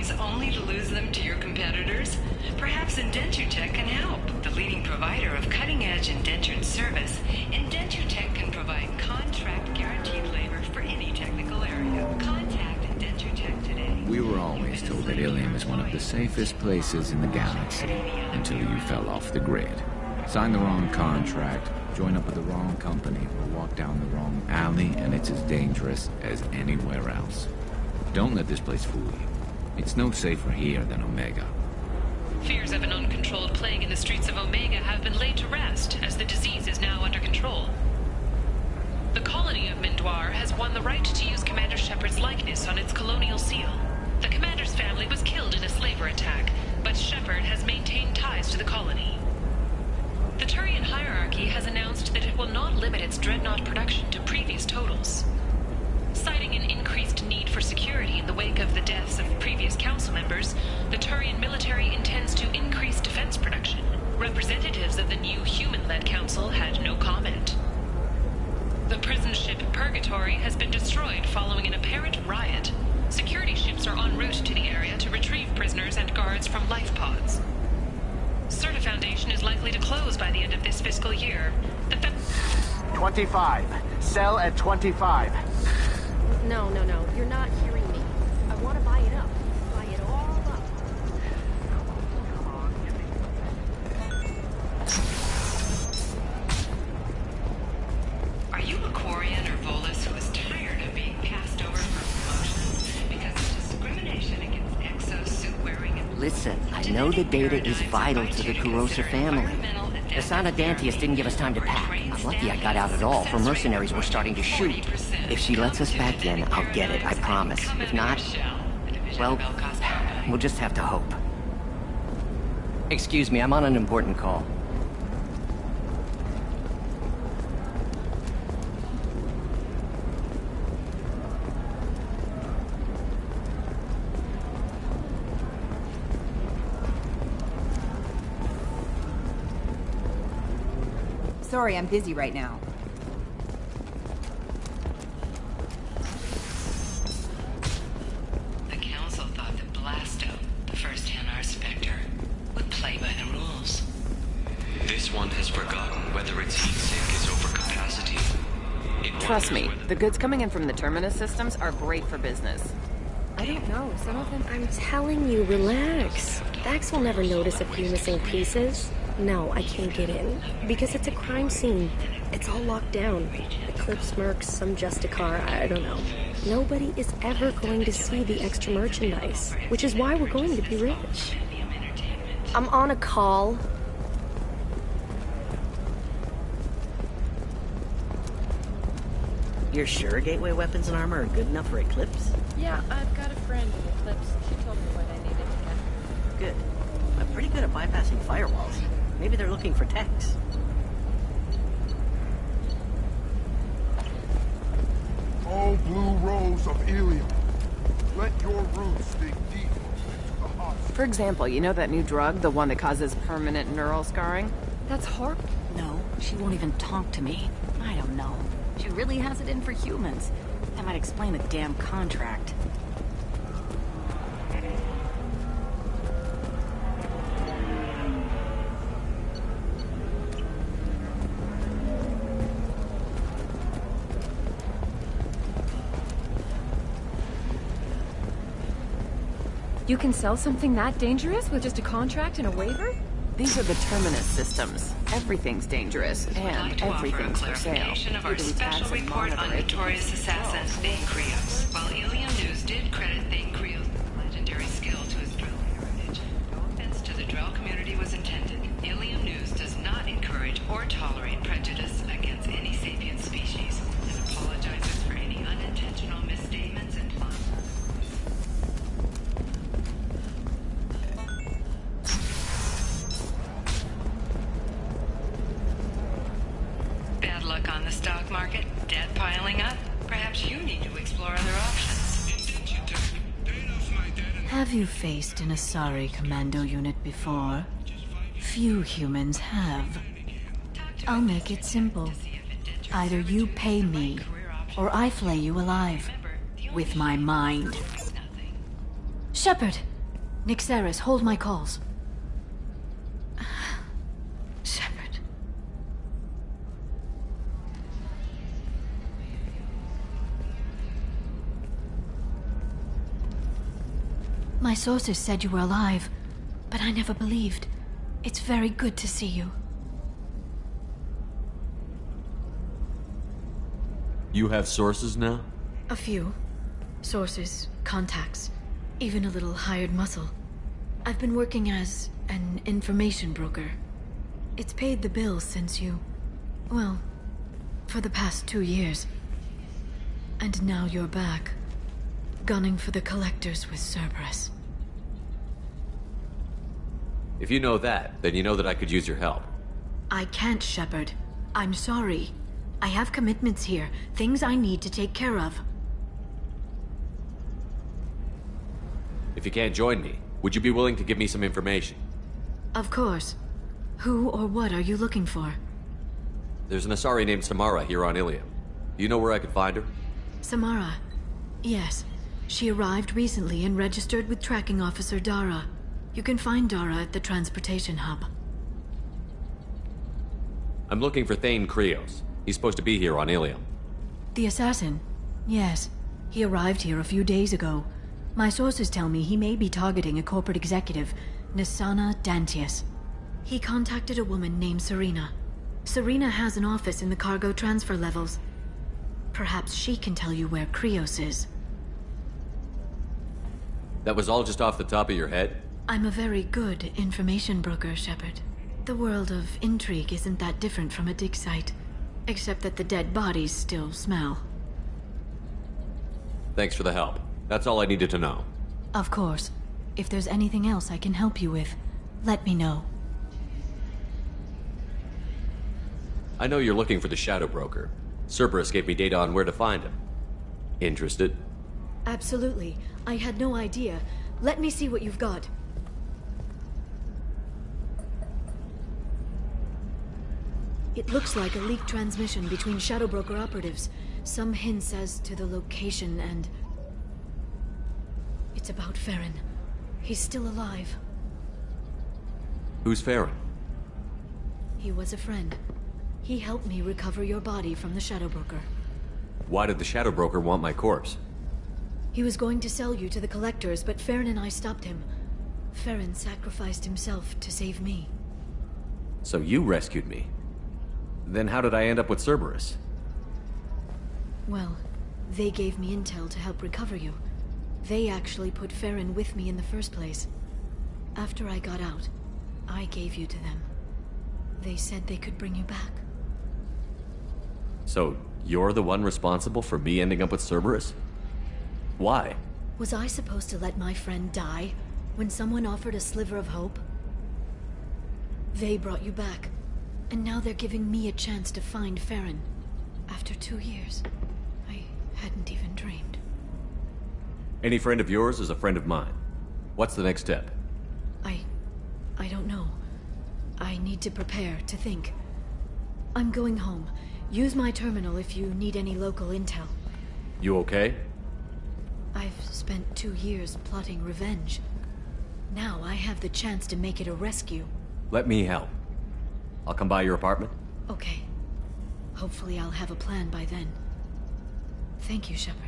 technologies only to lose them to your competitors? Perhaps Indentutech can help. The leading provider of cutting-edge indentured service, Indentutech can provide contract guaranteed labor for any technical area. Contact Indentutech today. We were always told that Ilium is one of the safest places in the galaxy, until you fell off the grid. Sign the wrong contract, join up with the wrong company, or walk down the wrong alley, and it's as dangerous as anywhere else. Don't let this place fool you. It's no safer here than Omega. Fears of an uncontrolled plague in the streets of Omega have been laid to rest, as the disease is now under control. The colony of Mindoir has won the right to use Commander Shepard's likeness on its colonial seal. The commander's family was killed in a slaver attack, but Shepard has maintained ties to the colony. The Turian hierarchy has announced that it will not limit its dreadnought production to previous totals. Citing an increased need for security in the wake of the deaths of previous council members, the Turian military intends to increase defense production. Representatives of the new human-led council had no comment. The prison ship Purgatory has been destroyed following an apparent riot. Security ships are en route to the area to retrieve prisoners and guards from life pods. Certa Foundation is likely to close by the end of this fiscal year. 25. Sell at 25. No. You're not hearing me. I want to buy it up. Buy it all up. Are you a Quarian or Volus who is tired of being passed over for promotion because of discrimination against exosuit-wearing and... Listen, I know the data is vital to the Kurosa family. The Sana Dantius didn't give us time to pack. I'm lucky I got out at all, for mercenaries were starting to shoot. If she lets us back in, I'll get it, I promise. If not, well, we'll just have to hope. Excuse me, I'm on an important call. Sorry, I'm busy right now. The Council thought that Blasto, the first Hanar Spectre, would play by the rules. This one has forgotten whether its heat sink is over capacity. Trust me, the goods coming in from the Terminus systems are great for business. I don't know, some of them... I'm telling you, relax. Dax will never notice a few missing pieces. No, I can't get in, because it's a crime scene. It's all locked down. Eclipse mercs, some Justicar, I don't know. Nobody is ever going to see the extra merchandise, which is why we're going to be rich. I'm on a call. You're sure gateway weapons and armor are good enough for Eclipse? Yeah, I've got a friend in Eclipse. She told me what I needed to get. Good. I'm pretty good at bypassing firewalls. Maybe they're looking for techs. Oh, blue rose of Ilium, let your roots dig deep into the heart. For example, you know that new drug, the one that causes permanent neural scarring? That's horrible. No, she won't even talk to me. I don't know. She really has it in for humans. That might explain the damn contract. You can sell something that dangerous with just a contract and a waiver? These are the Terminus systems. Everything's dangerous, and everything's for sale. Of our special report on notorious assassin Thane Krios. While Ilium News did credit Thane Krios' legendary skill to his Drell heritage, no offense to the Drell community was intended. Ilium News does not encourage or tolerate prejudice against any sapient species, and apologizes for any unintentional misstatements and plot. On the stock market, debt piling up. Perhaps you need to explore other options. Have you faced an Asari commando unit before? Few humans have. I'll make it simple. Either you pay me, or I flay you alive. With my mind. Shepard! Nixeris, hold my calls. Shepard. My sources said you were alive, but I never believed. It's very good to see you. You have sources now? A few. Sources, contacts, even a little hired muscle. I've been working as an information broker. It's paid the bills since you... well, for the past 2 years. And now you're back, gunning for the collectors with Cerberus. If you know that, then you know that I could use your help. I can't, Shepard. I'm sorry. I have commitments here, things I need to take care of. If you can't join me, would you be willing to give me some information? Of course. Who or what are you looking for? There's an Asari named Samara here on Ilium. Do you know where I could find her? Samara. Yes. She arrived recently and registered with Tracking Officer Dara. You can find Dara at the transportation hub. I'm looking for Thane Krios. He's supposed to be here on Ilium. The assassin? Yes. He arrived here a few days ago. My sources tell me he may be targeting a corporate executive, Nisana Dantius. He contacted a woman named Serena. Serena has an office in the cargo transfer levels. Perhaps she can tell you where Krios is. That was all just off the top of your head? I'm a very good information broker, Shepard. The world of intrigue isn't that different from a dig site, except that the dead bodies still smell. Thanks for the help. That's all I needed to know. Of course. If there's anything else I can help you with, let me know. I know you're looking for the Shadow Broker. Cerberus gave me data on where to find him. Interested? Absolutely. I had no idea. Let me see what you've got. It looks like a leaked transmission between Shadow Broker operatives. Some hints as to the location and... it's about Farron. He's still alive. Who's Farron? He was a friend. He helped me recover your body from the Shadow Broker. Why did the Shadow Broker want my corpse? He was going to sell you to the collectors, but Farron and I stopped him. Farron sacrificed himself to save me. So you rescued me. Then how did I end up with Cerberus? Well, they gave me intel to help recover you. They actually put Farron with me in the first place. After I got out, I gave you to them. They said they could bring you back. So you're the one responsible for me ending up with Cerberus? Why? Was I supposed to let my friend die when someone offered a sliver of hope? They brought you back, and now they're giving me a chance to find Farron. After 2 years, I hadn't even dreamed. Any friend of yours is a friend of mine. What's the next step? I don't know. I need to prepare, to think. I'm going home. Use my terminal if you need any local intel. You okay? I've spent 2 years plotting revenge. Now I have the chance to make it a rescue. Let me help. I'll come by your apartment. Okay. Hopefully I'll have a plan by then. Thank you, Shepard.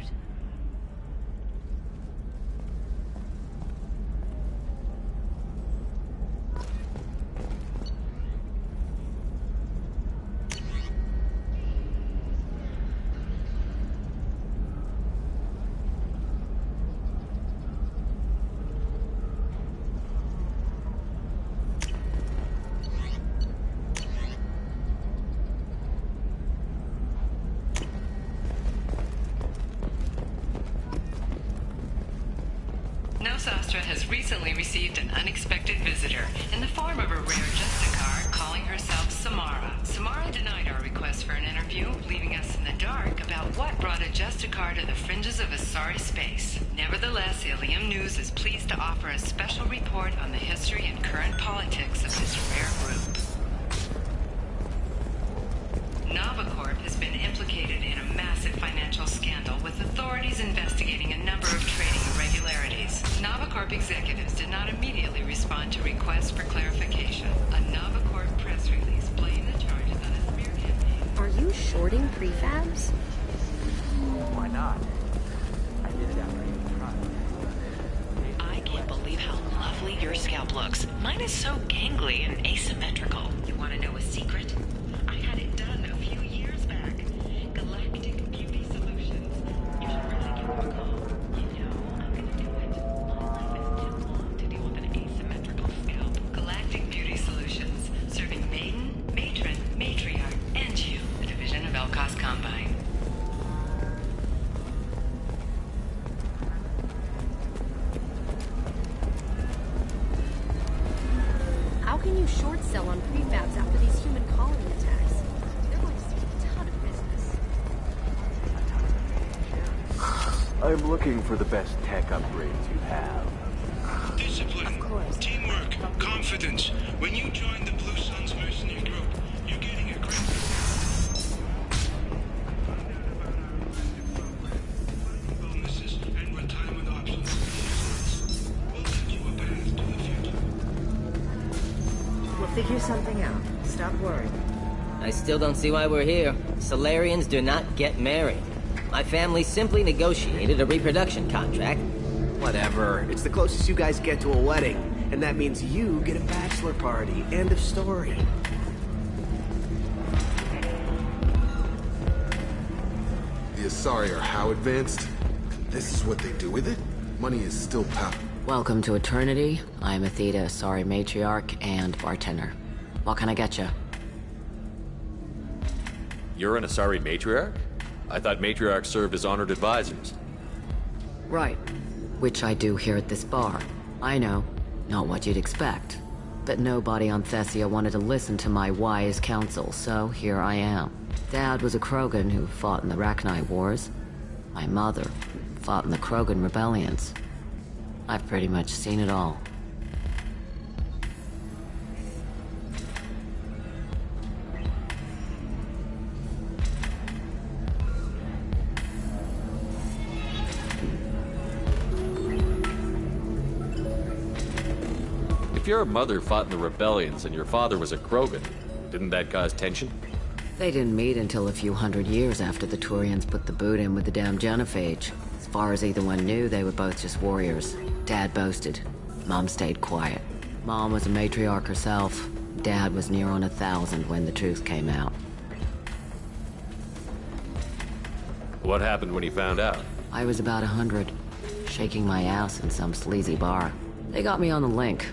Nosastra has recently received an unexpected visitor in the form of a rare Justicar calling herself Samara. Samara denied our request for an interview, leaving us in the dark about what brought a Justicar to the fringes of Asari space. Nevertheless, Ilium News is pleased to offer a special report on the history and current politics of this rare group. Novacorp has been implicated in a massive financial scandal, with authorities investigating a number of trading irregularities. Novacorp executives did not immediately respond to requests for clarification. A Novacorp press release blamed the charges on a smear campaign. Are you shorting prefabs? Why not? I did it after you tried. I can't believe how lovely your scalp looks. Mine is so gangly and asymmetrical. You want to know a secret? I had it done a few years back. Galactic Beauty Solutions. You should really give them a call. You know I'm gonna do it. My life is too long to deal with an asymmetrical scalp. Galactic Beauty Solutions, serving maiden, matron, matriarch, and you, a division of Elcos Combine. How can you short sell on prefabs after these human colony attacks? They're going to see a ton of business. I'm looking for the best tech upgrades you have. Discipline, teamwork, confidence. When you join the Blue Suns mercenary group, you're getting a great... bonuses and retirement options. We'll give you a path to the future. We'll figure something out. Stop worrying. I still don't see why we're here. Solarians do not get married. My family simply negotiated a reproduction contract. Whatever. It's the closest you guys get to a wedding. And that means you get a bachelor party. End of story. The Asari are how advanced? This is what they do with it? Money is still power. Welcome to Eternity. I'm Athena Asari Matriarch and bartender. What can I get you? You're an Asari matriarch? I thought matriarchs served as honored advisors. Right. Which I do here at this bar. I know. Not what you'd expect. But nobody on Thessia wanted to listen to my wise counsel, so here I am. Dad was a Krogan who fought in the Rachni Wars. My mother fought in the Krogan rebellions. I've pretty much seen it all. If your mother fought in the rebellions and your father was a Krogan, didn't that cause tension? They didn't meet until a few hundred years after the Turians put the boot in with the damn Genophage. As far as either one knew, they were both just warriors. Dad boasted. Mom stayed quiet. Mom was a matriarch herself. Dad was near on 1,000 when the truth came out. What happened when he found out? I was about 100, shaking my ass in some sleazy bar. They got me on the link.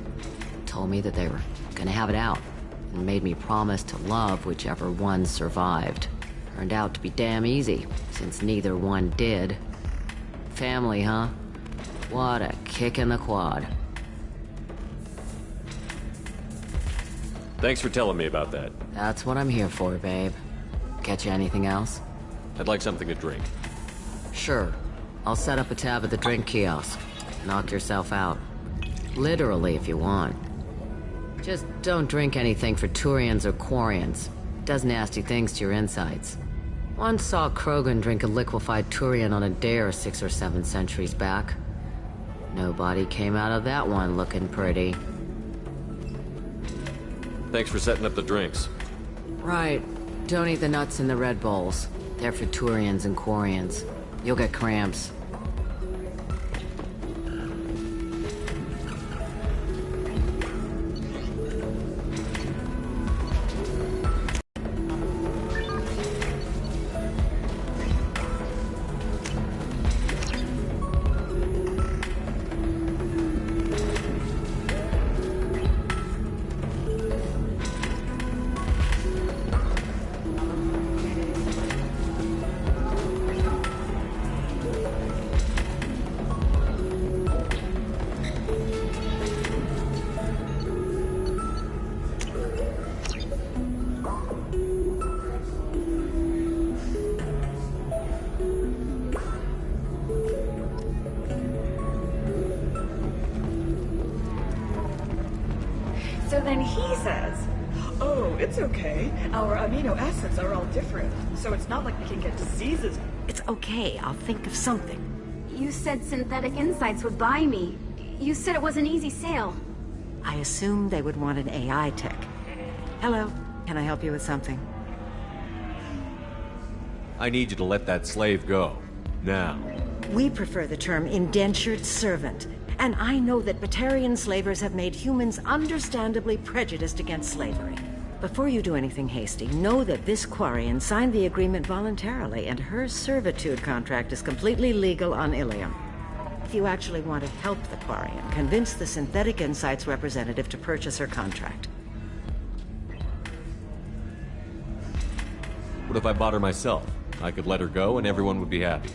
Told me that they were gonna have it out, and made me promise to love whichever one survived. Turned out to be damn easy, since neither one did. Family, huh? What a kick in the quad. Thanks for telling me about that. That's what I'm here for, babe. Get you anything else? I'd like something to drink. Sure. I'll set up a tab at the drink kiosk. Knock yourself out. Literally, if you want. Just don't drink anything for Turians or Quarians. Does nasty things to your insides. Once saw Krogan drink a liquefied Turian on a dare 6 or 7 centuries back. Nobody came out of that one looking pretty. Thanks for setting up the drinks. Right. Don't eat the nuts in the Red Bowls. They're for Turians and Quarians. You'll get cramps. So then he says, oh, it's okay. Our amino acids are all different, so it's not like we can get diseases. It's okay. I'll think of something. You said synthetic insights would buy me. You said it was an easy sale. I assumed they would want an AI tech. Hello, can I help you with something? I need you to let that slave go. Now. We prefer the term indentured servant. And I know that Batarian slavers have made humans understandably prejudiced against slavery. Before you do anything hasty, know that this Quarian signed the agreement voluntarily, and her servitude contract is completely legal on Ilium. If you actually want to help the Quarian, convince the Synthetic Insights representative to purchase her contract. What if I bought her myself? I could let her go and everyone would be happy.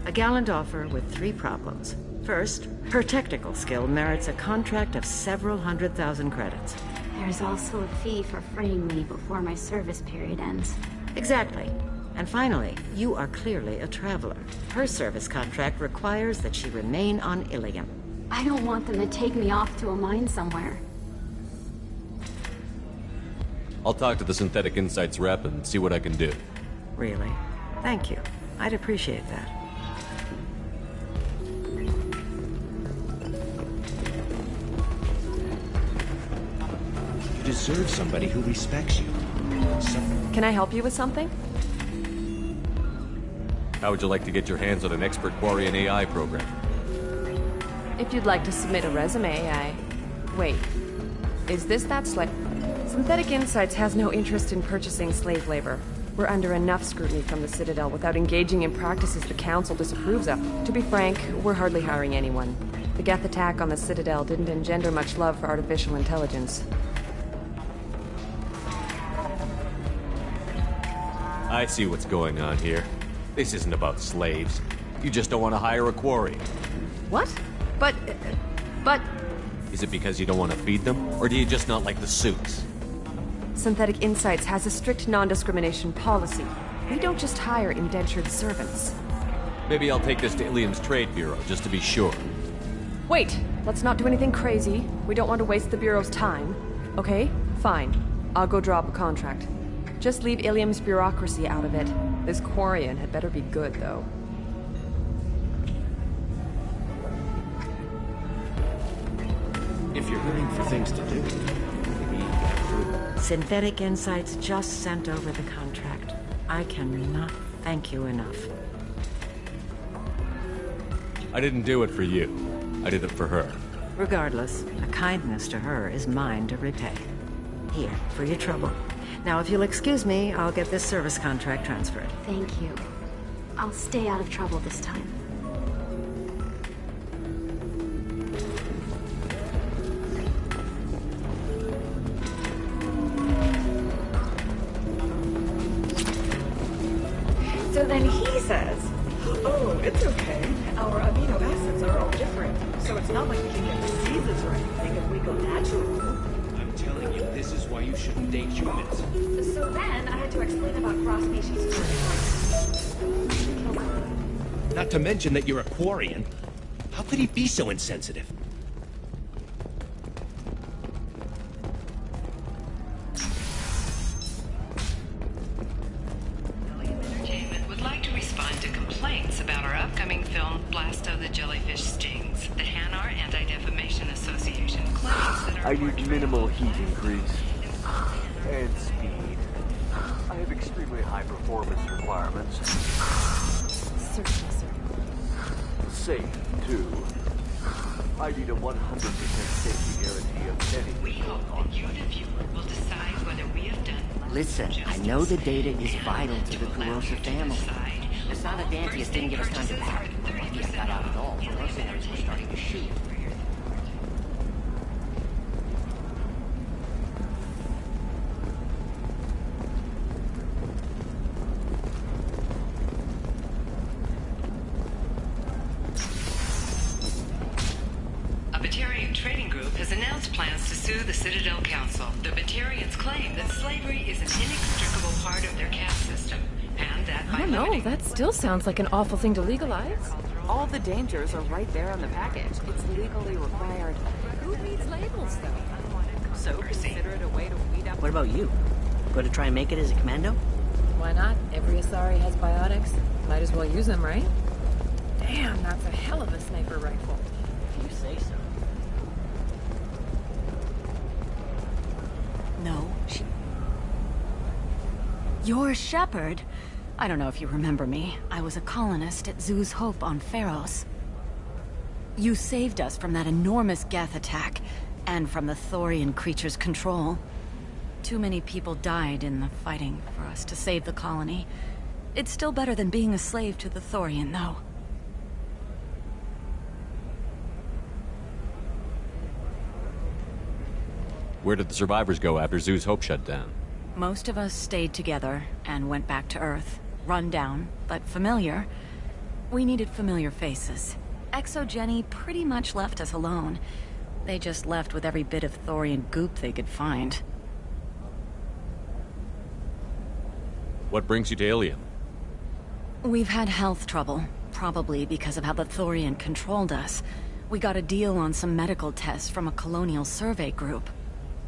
A gallant offer with 3 problems. First, her technical skill merits a contract of several 100,000 credits. There's also a fee for freeing me before my service period ends. Exactly. And finally, you are clearly a traveler. Her service contract requires that she remain on Ilium. I don't want them to take me off to a mine somewhere. I'll talk to the Synthetic Insights rep and see what I can do. Really? Thank you. I'd appreciate that. You deserve somebody who respects you. Can I help you with something? How would you like to get your hands on an expert Quarian AI program? If you'd like to submit a resume, Wait. Is this that slave? Synthetic Insights has no interest in purchasing slave labor. We're under enough scrutiny from the Citadel without engaging in practices the Council disapproves of. To be frank, we're hardly hiring anyone. The Geth attack on the Citadel didn't engender much love for artificial intelligence. I see what's going on here. This isn't about slaves. You just don't want to hire a Quarian. What? But... Is it because you don't want to feed them? Or do you just not like the suits? Synthetic Insights has a strict non-discrimination policy. We don't just hire indentured servants. Maybe I'll take this to Ilium's Trade Bureau, just to be sure. Wait! Let's not do anything crazy. We don't want to waste the Bureau's time. Okay? Fine. I'll go draw up a contract. Just leave Ilium's bureaucracy out of it. This Quarian had better be good, though. If you're hurting for things to do, maybe get through. Synthetic Insights just sent over the contract. I cannot thank you enough. I didn't do it for you. I did it for her. Regardless, a kindness to her is mine to repay. Here, for your trouble. Now, if you'll excuse me, I'll get this service contract transferred. Thank you. I'll stay out of trouble this time. So then he says, oh, it's okay. Our amino acids are all different. So it's not like we can get diseases or anything if we go natural. I'm telling you, this is why you shouldn't date humans. So then I had to explain about cross-species. Not to mention that you're a Quarian. How could he be so insensitive? Entertainment would like to respond to complaints about our upcoming film, Blast of the Jellyfish Stings. The Hanar Anti-Defamation Association claims that our I need minimal heat increase. And speed. I have extremely high performance requirements. Certainly, sir. Safe, too. I need a 100% safety guarantee of any... We hope that you, the viewer, will decide whether we have done... Listen, I know the data is vital to the Kurosa family. The Sana Dantius didn't give us time to pack. Lucky I got out at all. The mercenaries were starting to shoot. A Batarian trading group has announced plans to sue the Citadel Council. The Batarians claim that slavery is an inextricable part of their caste system, and that I don't know, that still sounds like an awful thing to legalize. All the dangers are right there on the package. It's legally required. Who reads labels, though? So consider it a way to weed out... What about you? Going to try and make it as a commando? Why not? Every Asari has biotics. Might as well use them, right? Damn, that's a hell of a sniper rifle. You say so. No, she... You're Shepard. I don't know if you remember me. I was a colonist at Zoo's Hope on Pharos. You saved us from that enormous Geth attack, and from the Thorian creature's control. Too many people died in the fighting for us to save the colony. It's still better than being a slave to the Thorian, though. Where did the survivors go after Zoo's Hope shut down? Most of us stayed together and went back to Earth. Run down, but familiar. We needed familiar faces. Exogeny pretty much left us alone. They just left with every bit of Thorian goop they could find. What brings you to Ilium? We've had health trouble, probably because of how the Thorian controlled us. We got a deal on some medical tests from a colonial survey group.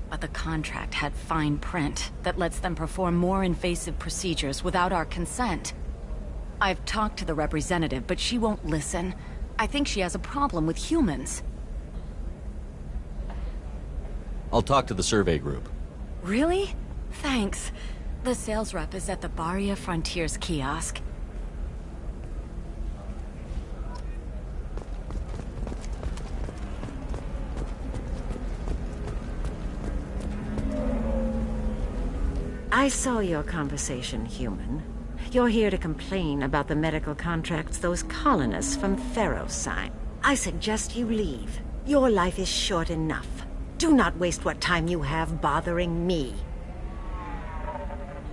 But the contract had fine print that lets them perform more invasive procedures without our consent. I've talked to the representative, but she won't listen. I think she has a problem with humans. I'll talk to the survey group. Really? Thanks. The sales rep is at the Baria Frontiers kiosk. I saw your conversation, human. You're here to complain about the medical contracts those colonists from Pharos signed. I suggest you leave. Your life is short enough. Do not waste what time you have bothering me.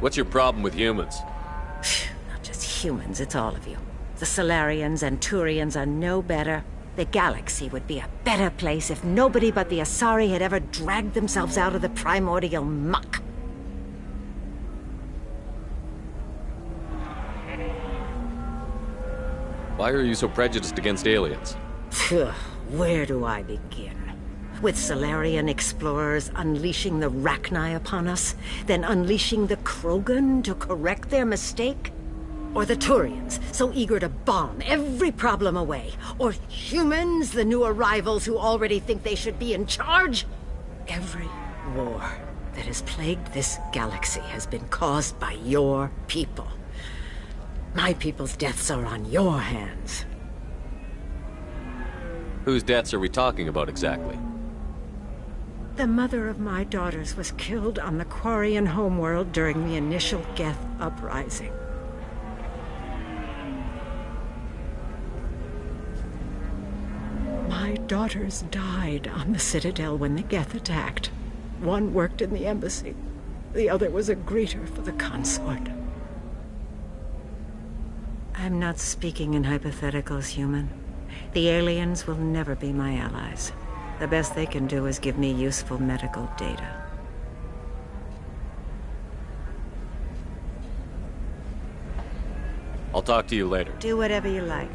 What's your problem with humans? Not just humans, it's all of you. The Solarians and Turians are no better. The galaxy would be a better place if nobody but the Asari had ever dragged themselves out of the primordial muck. Why are you so prejudiced against aliens? Where do I begin? With Solarian explorers unleashing the Rachni upon us, then unleashing the Krogan to correct their mistake? Or the Turians, so eager to bomb every problem away? Or humans, the new arrivals who already think they should be in charge? Every war that has plagued this galaxy has been caused by your people. My people's deaths are on your hands. Whose deaths are we talking about exactly? The mother of my daughters was killed on the Quarian homeworld during the initial Geth uprising. My daughters died on the Citadel when the Geth attacked. One worked in the embassy. The other was a greeter for the consort. I'm not speaking in hypotheticals, human. The aliens will never be my allies. The best they can do is give me useful medical data. I'll talk to you later. Do whatever you like.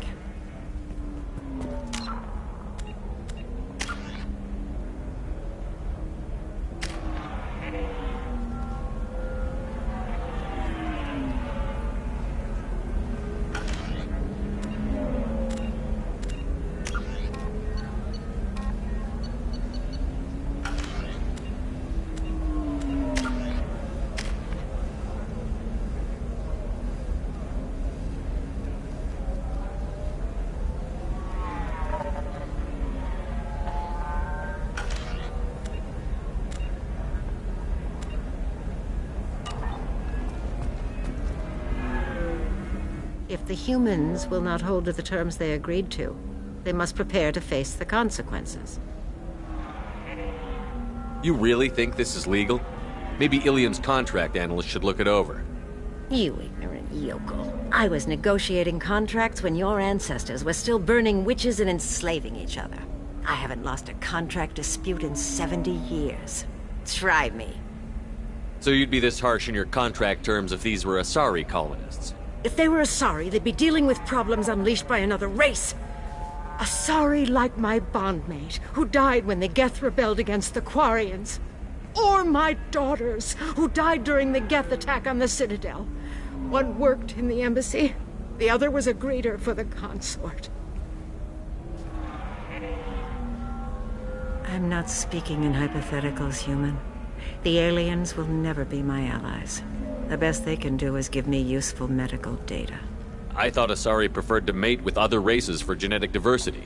If the humans will not hold to the terms they agreed to, they must prepare to face the consequences. You really think this is legal? Maybe Ilium's contract analyst should look it over. You ignorant yokel. I was negotiating contracts when your ancestors were still burning witches and enslaving each other. I haven't lost a contract dispute in 70 years. Try me. So you'd be this harsh in your contract terms if these were Asari colonists? If they were Asari, they'd be dealing with problems unleashed by another race. Asari like my bondmate, who died when the Geth rebelled against the Quarians. Or my daughters, who died during the Geth attack on the Citadel. One worked in the embassy, the other was a greeter for the consort. I'm not speaking in hypotheticals, human. The aliens will never be my allies. The best they can do is give me useful medical data. I thought Asari preferred to mate with other races for genetic diversity.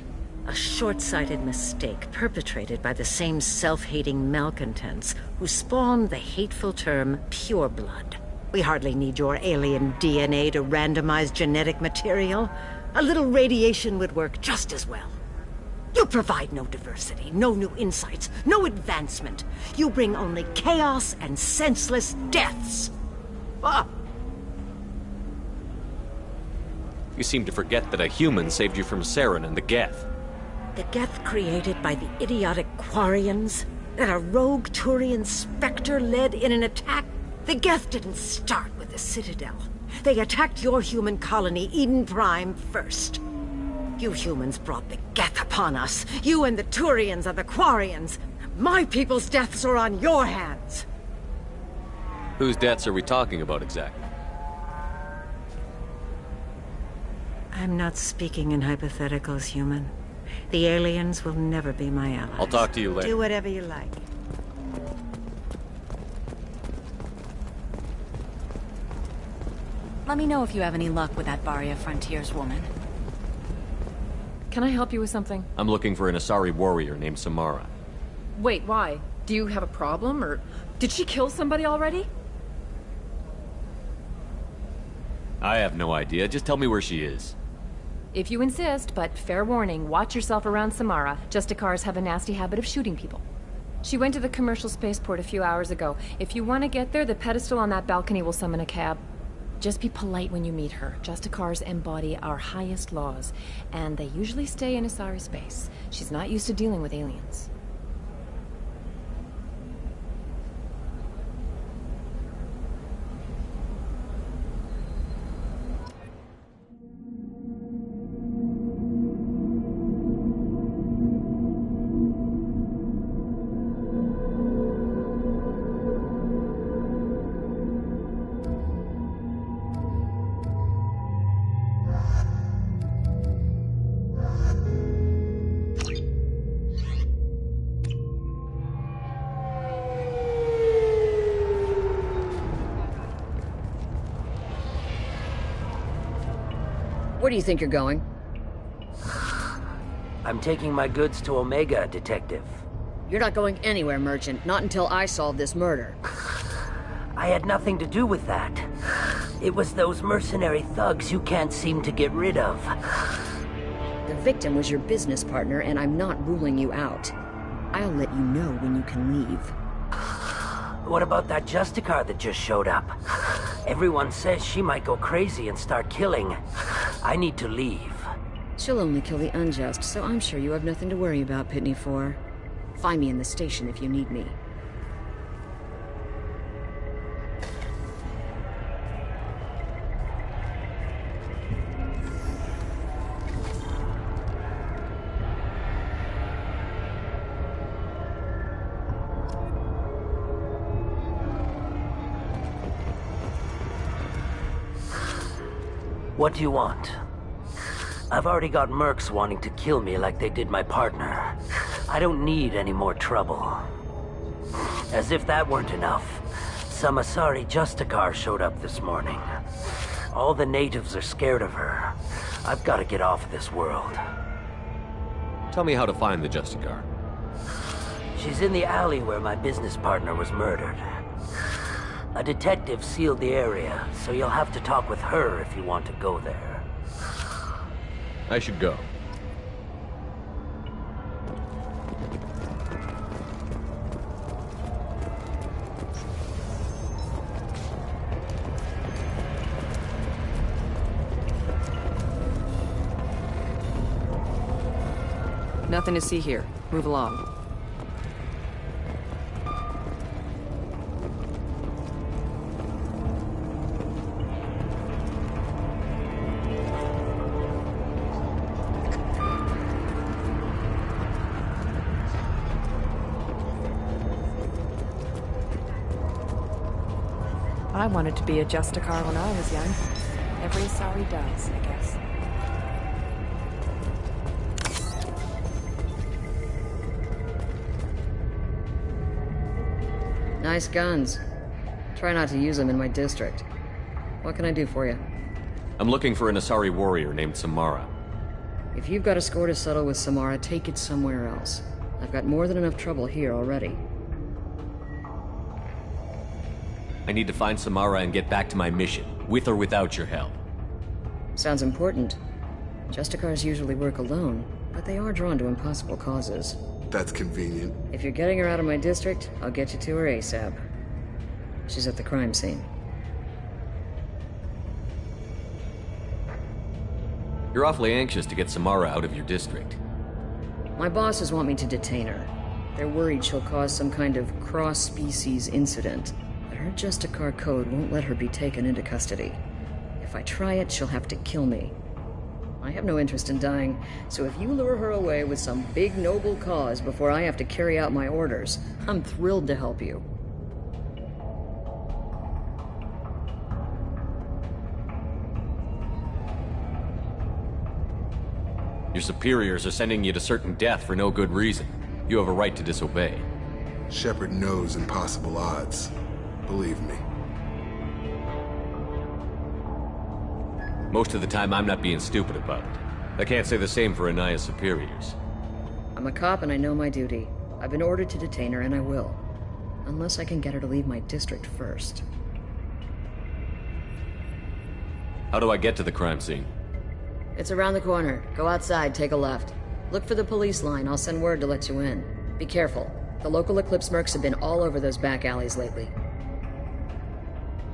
A short-sighted mistake perpetrated by the same self-hating malcontents who spawned the hateful term pureblood. We hardly need your alien DNA to randomize genetic material. A little radiation would work just as well. You provide no diversity, no new insights, no advancement. You bring only chaos and senseless deaths. Ah! You seem to forget that a human saved you from Saren and the Geth. The Geth created by the idiotic Quarians? That a rogue Turian Spectre led in an attack? The Geth didn't start with the Citadel. They attacked your human colony, Eden Prime, first. You humans brought the Geth upon us. You and the Turians and the Quarians. My people's deaths are on your hands. Whose deaths are we talking about exactly? I'm not speaking in hypotheticals, human. The aliens will never be my allies. I'll talk to you later. Do whatever you like. Let me know if you have any luck with that Barria Frontiers woman. Can I help you with something? I'm looking for an Asari warrior named Samara. Wait, why? Do you have a problem, or did she kill somebody already? I have no idea. Just tell me where she is. If you insist, but fair warning, watch yourself around Samara. Justicars have a nasty habit of shooting people. She went to the commercial spaceport a few hours ago. If you want to get there, the pedestal on that balcony will summon a cab. Just be polite when you meet her. Justicars embody our highest laws, and they usually stay in Asari space. She's not used to dealing with aliens. Where do you think you're going? I'm taking my goods to Omega, Detective. You're not going anywhere, Merchant. Not until I solve this murder. I had nothing to do with that. It was those mercenary thugs you can't seem to get rid of. The victim was your business partner, and I'm not ruling you out. I'll let you know when you can leave. What about that Justicar that just showed up? Everyone says she might go crazy and start killing. I need to leave. She'll only kill the unjust, so I'm sure you have nothing to worry about, Pitney 4. Find me in the station if you need me. What do you want? I've already got mercs wanting to kill me like they did my partner. I don't need any more trouble. As if that weren't enough, some Asari Justicar showed up this morning. All the natives are scared of her. I've got to get off this world. Tell me how to find the Justicar. She's in the alley where my business partner was murdered. A detective sealed the area, so you'll have to talk with her if you want to go there. I should go. Nothing to see here. Move along. I wanted to be a Justicar when I was young. Every Asari does, I guess. Nice guns. Try not to use them in my district. What can I do for you? I'm looking for an Asari warrior named Samara. If you've got a score to settle with Samara, take it somewhere else. I've got more than enough trouble here already. I need to find Samara and get back to my mission, with or without your help. Sounds important. Justicars usually work alone, but they are drawn to impossible causes. That's convenient. If you're getting her out of my district, I'll get you to her ASAP. She's at the crime scene. You're awfully anxious to get Samara out of your district. My bosses want me to detain her. They're worried she'll cause some kind of cross-species incident, but her Justicar code won't let her be taken into custody. If I try it, she'll have to kill me. I have no interest in dying, so if you lure her away with some big noble cause before I have to carry out my orders, I'm thrilled to help you. Your superiors are sending you to certain death for no good reason. You have a right to disobey. Shepard knows impossible odds. Believe me. Most of the time, I'm not being stupid about it. I can't say the same for Anaya's superiors. I'm a cop and I know my duty. I've been ordered to detain her and I will. Unless I can get her to leave my district first. How do I get to the crime scene? It's around the corner. Go outside, take a left. Look for the police line. I'll send word to let you in. Be careful. The local Eclipse mercs have been all over those back alleys lately.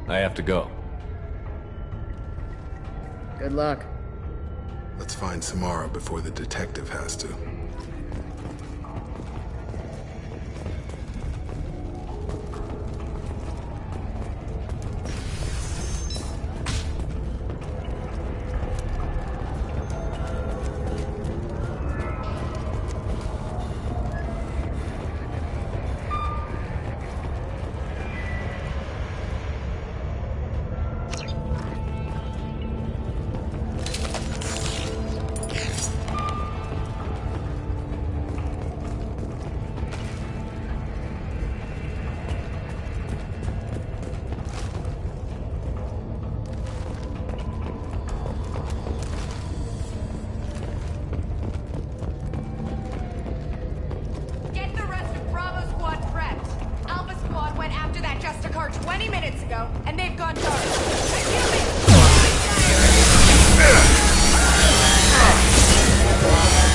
I have to go. Good luck. Let's find Samara before the detective has to.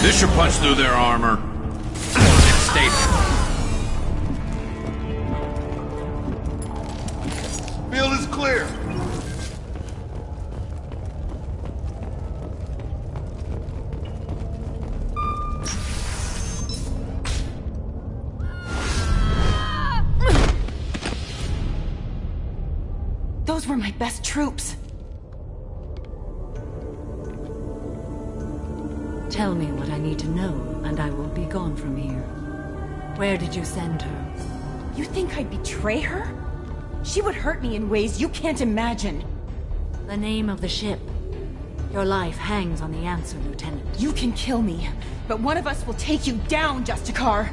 This should punch through their armor. Stay there. Field is clear. Those were my best troops. Tell me what I need to know, and I will be gone from here. Where did you send her? You think I'd betray her? She would hurt me in ways you can't imagine. The name of the ship. Your life hangs on the answer, Lieutenant. You can kill me, but one of us will take you down, Justicar.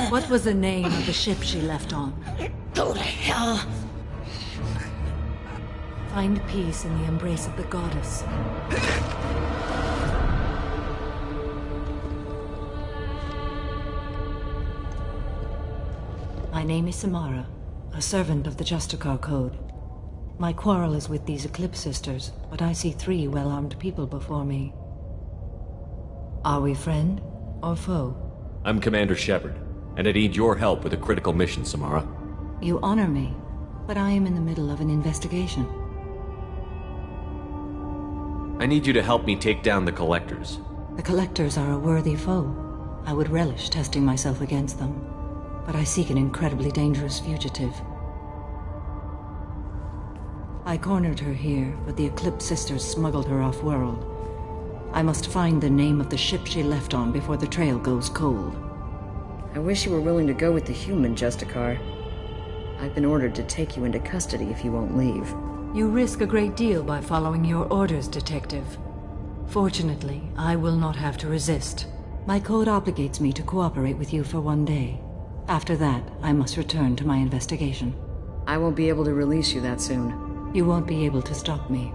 What was the name of the ship she left on? Go to hell. Find peace in the embrace of the goddess. My name is Samara, a servant of the Justicar Code. My quarrel is with these Eclipse Sisters, but I see 3 well-armed people before me. Are we friend or foe? I'm Commander Shepard, and I need your help with a critical mission, Samara. You honor me, but I am in the middle of an investigation. I need you to help me take down the Collectors. The Collectors are a worthy foe. I would relish testing myself against them, but I seek an incredibly dangerous fugitive. I cornered her here, but the Eclipse Sisters smuggled her off-world. I must find the name of the ship she left on before the trail goes cold. I wish you were willing to go with the human, Justicar. I've been ordered to take you into custody if you won't leave. You risk a great deal by following your orders, Detective. Fortunately, I will not have to resist. My code obligates me to cooperate with you for 1 day. After that, I must return to my investigation. I won't be able to release you that soon. You won't be able to stop me.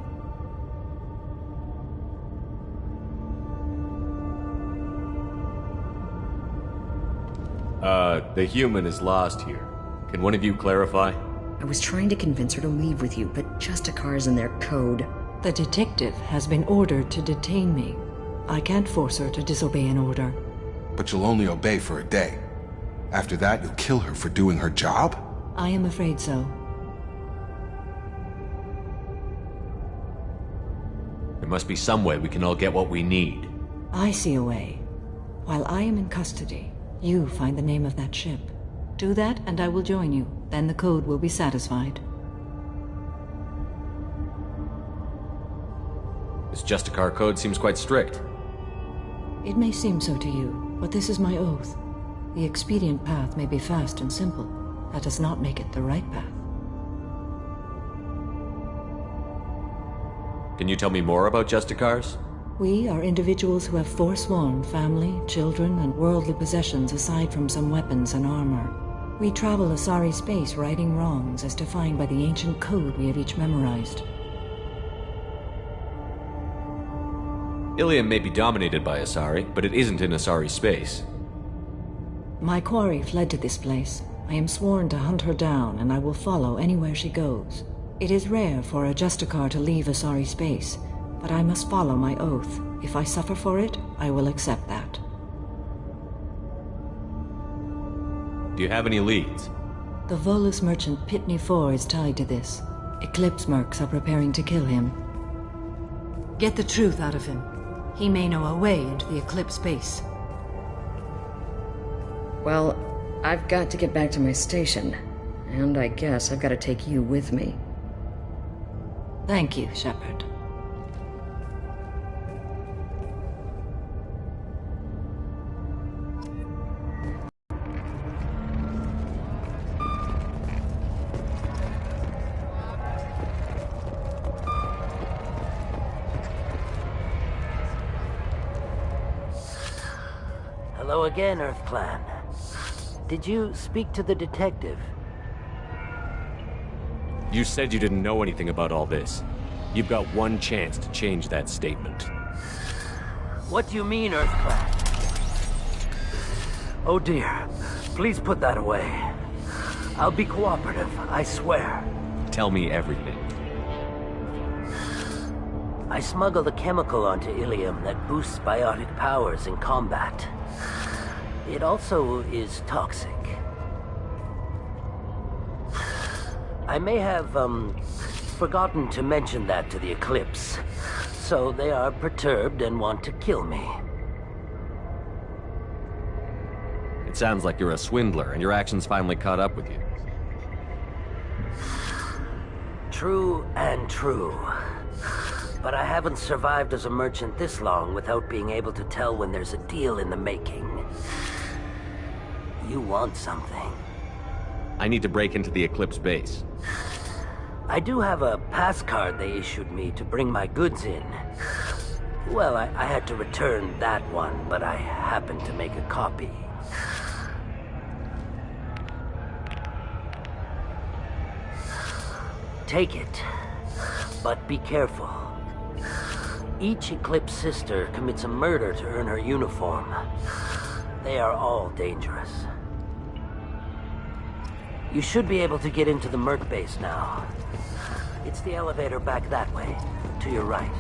The human is lost here. Can one of you clarify? I was trying to convince her to leave with you, but Justicar's in their code. The detective has been ordered to detain me. I can't force her to disobey an order. But you'll only obey for a day. After that, you'll kill her for doing her job? I am afraid so. There must be some way we can all get what we need. I see a way. While I am in custody, you find the name of that ship. Do that and I will join you. Then the code will be satisfied. This Justicar code seems quite strict. It may seem so to you, but this is my oath. The expedient path may be fast and simple. That does not make it the right path. Can you tell me more about Justicars? We are individuals who have forsworn family, children, and worldly possessions aside from some weapons and armor. We travel Asari space righting wrongs as defined by the ancient code we have each memorized. Ilium may be dominated by Asari, but it isn't in Asari space. My quarry fled to this place. I am sworn to hunt her down, and I will follow anywhere she goes. It is rare for a Justicar to leave Asari space, but I must follow my oath. If I suffer for it, I will accept that. Do you have any leads? The Volus merchant Pt.6 is tied to this. Eclipse mercs are preparing to kill him. Get the truth out of him. He may know a way into the Eclipse base. Well, I've got to get back to my station. And I guess I've got to take you with me. Thank you, Shepard. Hello again, Earth Clan. Did you speak to the detective? You said you didn't know anything about all this. You've got one chance to change that statement. What do you mean, Earth Clan? Oh dear. Please put that away. I'll be cooperative, I swear. Tell me everything. I smuggled a chemical onto Ilium that boosts biotic powers in combat. It also is toxic. I may have, forgotten to mention that to the Eclipse. So they are perturbed and want to kill me. It sounds like you're a swindler, and your actions finally caught up with you. True and true. But I haven't survived as a merchant this long without being able to tell when there's a deal in the making. You want something. I need to break into the Eclipse base. I do have a pass card they issued me to bring my goods in. Well, I had to return that one, but I happened to make a copy. Take it, but be careful. Each Eclipse sister commits a murder to earn her uniform. They are all dangerous. You should be able to get into the Merc base now. It's the elevator back that way, to your right.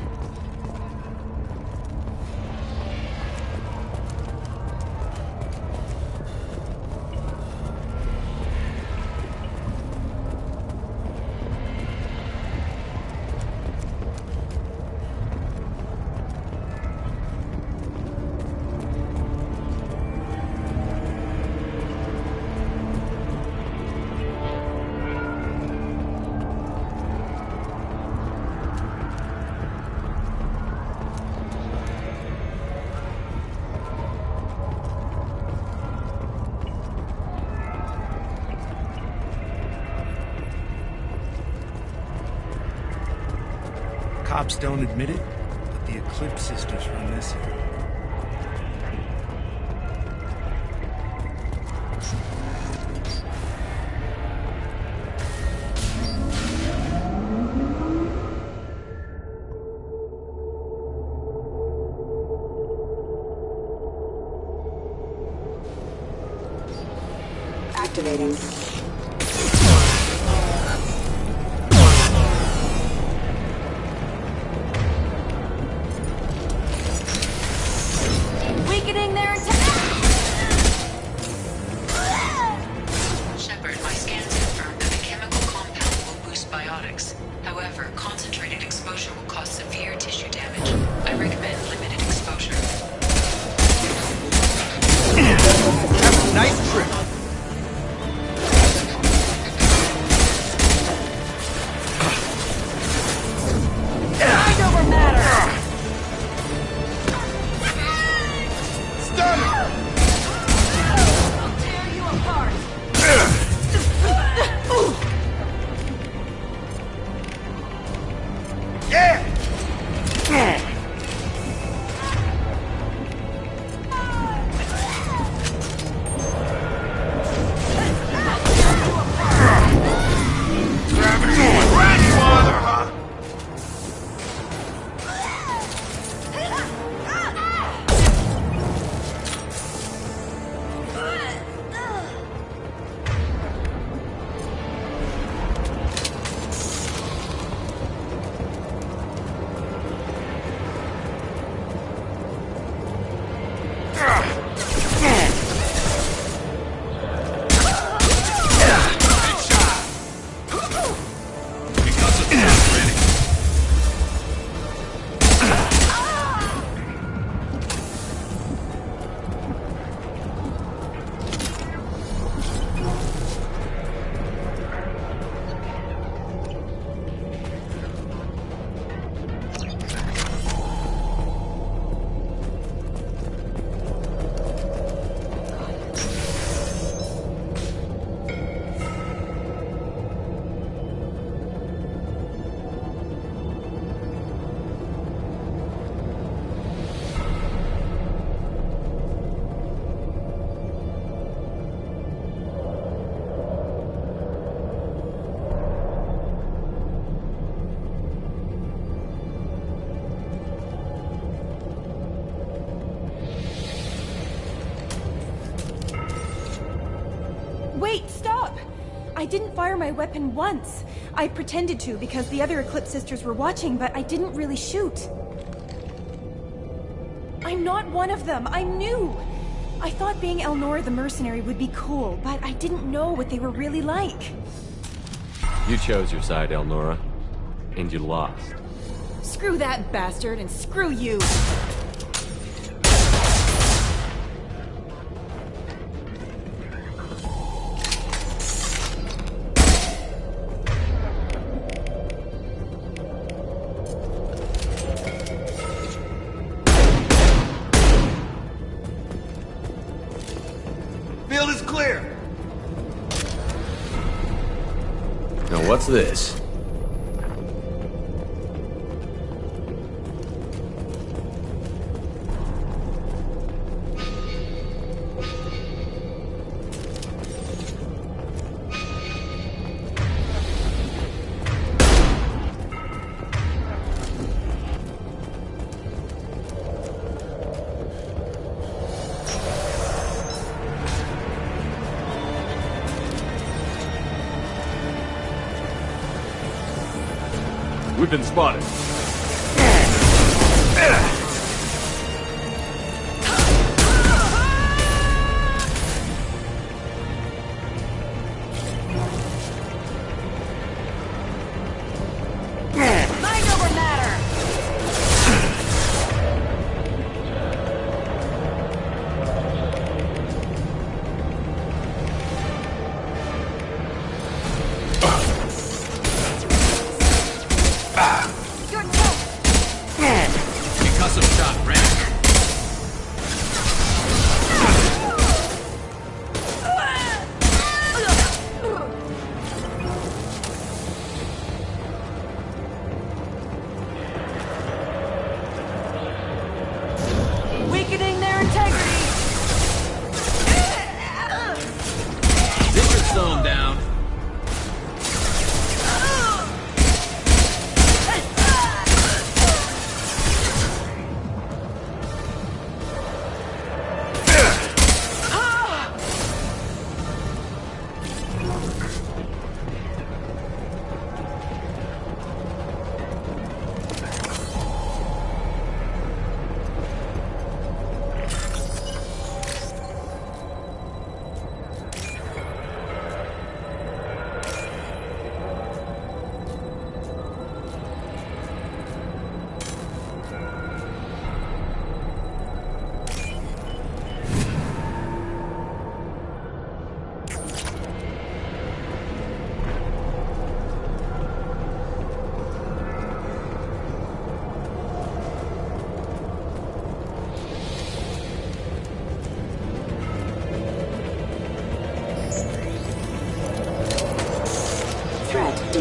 Cops don't admit it, but the Eclipse sisters run this here. Activating. Weakening their Shepard, my scans confirm that the chemical compound will boost biotics. However, concentrated exposure will cause severe tissue damage. I recommend limited exposure. Have a nice trip. mind over matter! I'll tear you apart! Wait, stop! I didn't fire my weapon once. I pretended to because the other Eclipse sisters were watching, but I didn't really shoot. I'm not one of them. I'm new. I thought being Elnora the mercenary would be cool, but I didn't know what they were really like. You chose your side, Elnora, and you lost. Screw that bastard, and screw you! Field is clear. Now what's this? We've been spotted. Mind over matter! You're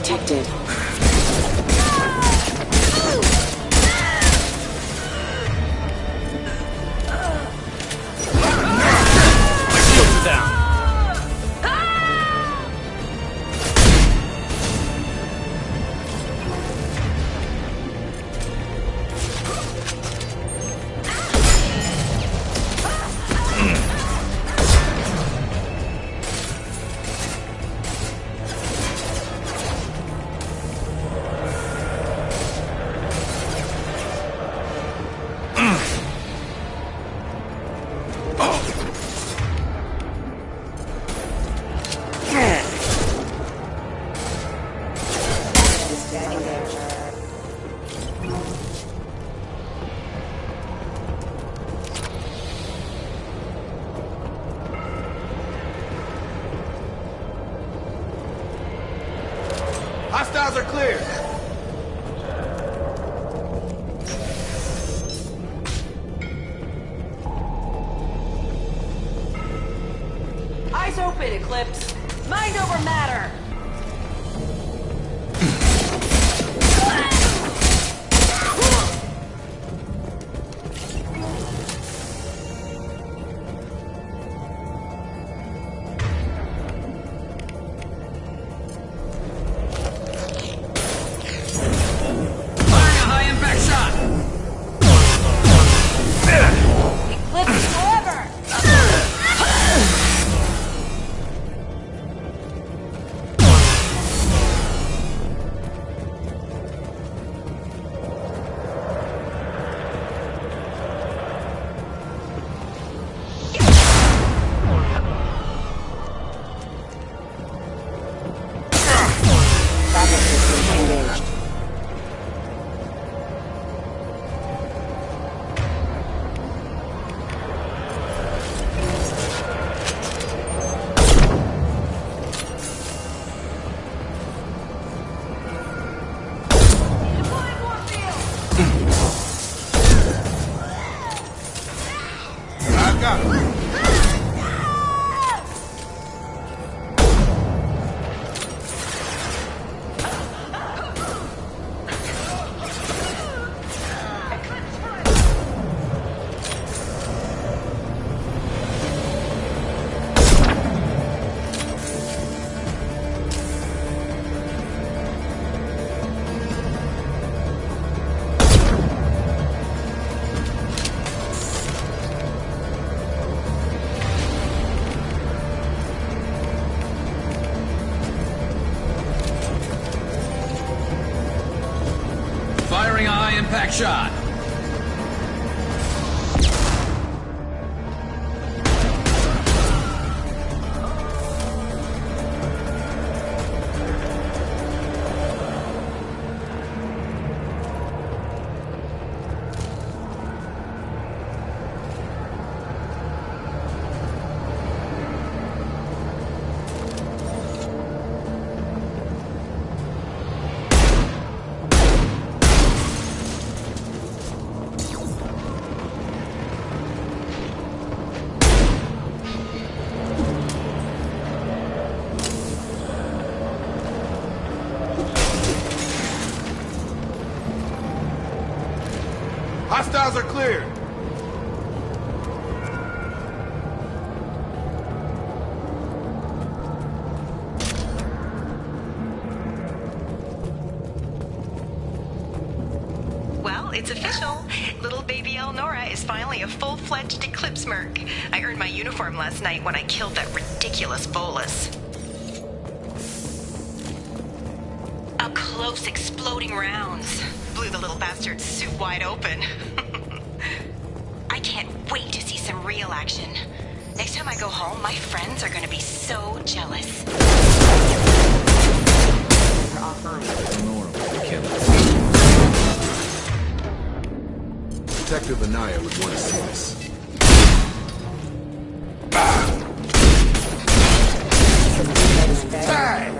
detected. Hostiles are clear. Eyes open, Eclipse. Mind over matter. Firing a high-impact shot. Hostiles are clear. Well, it's official. Little baby Elnora is finally a full-fledged Eclipse merc. I earned my uniform last night when I killed that ridiculous bolus. Up close, exploding rounds. Blew the little bastard's suit wide open. I can't wait to see some real action. Next time I go home, my friends are gonna be so jealous. Detective Anaya would want to see this. Time!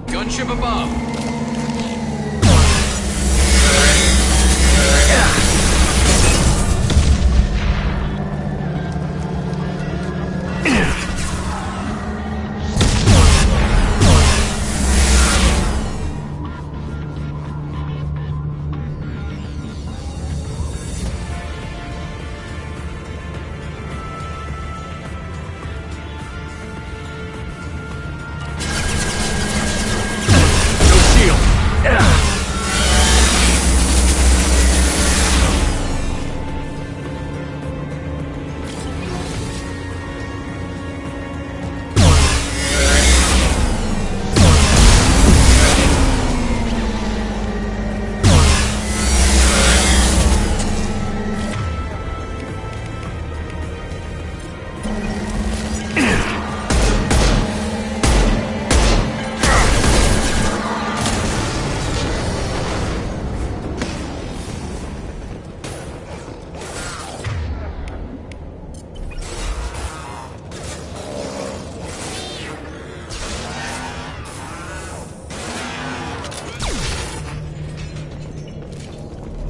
Gunship above.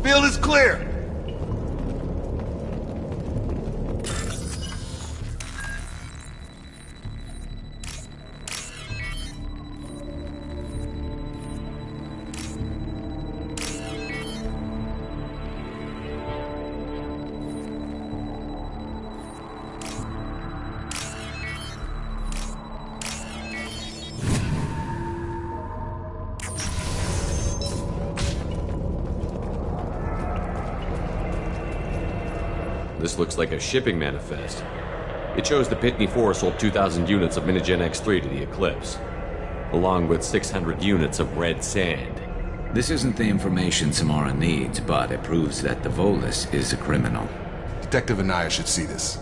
Field is clear! This looks like a shipping manifest. It shows the Pt.6 sold 2,000 units of Minigen X3 to the Eclipse, along with 600 units of red sand. This isn't the information Samara needs, but it proves that the Volus is a criminal. Detective Anaya should see this.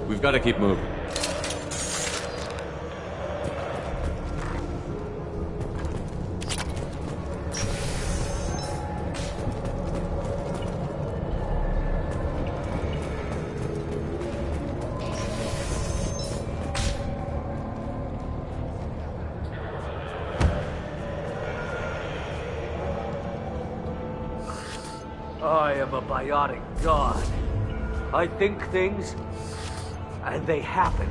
We've got to keep moving. I am a biotic god. I think things, and they happen.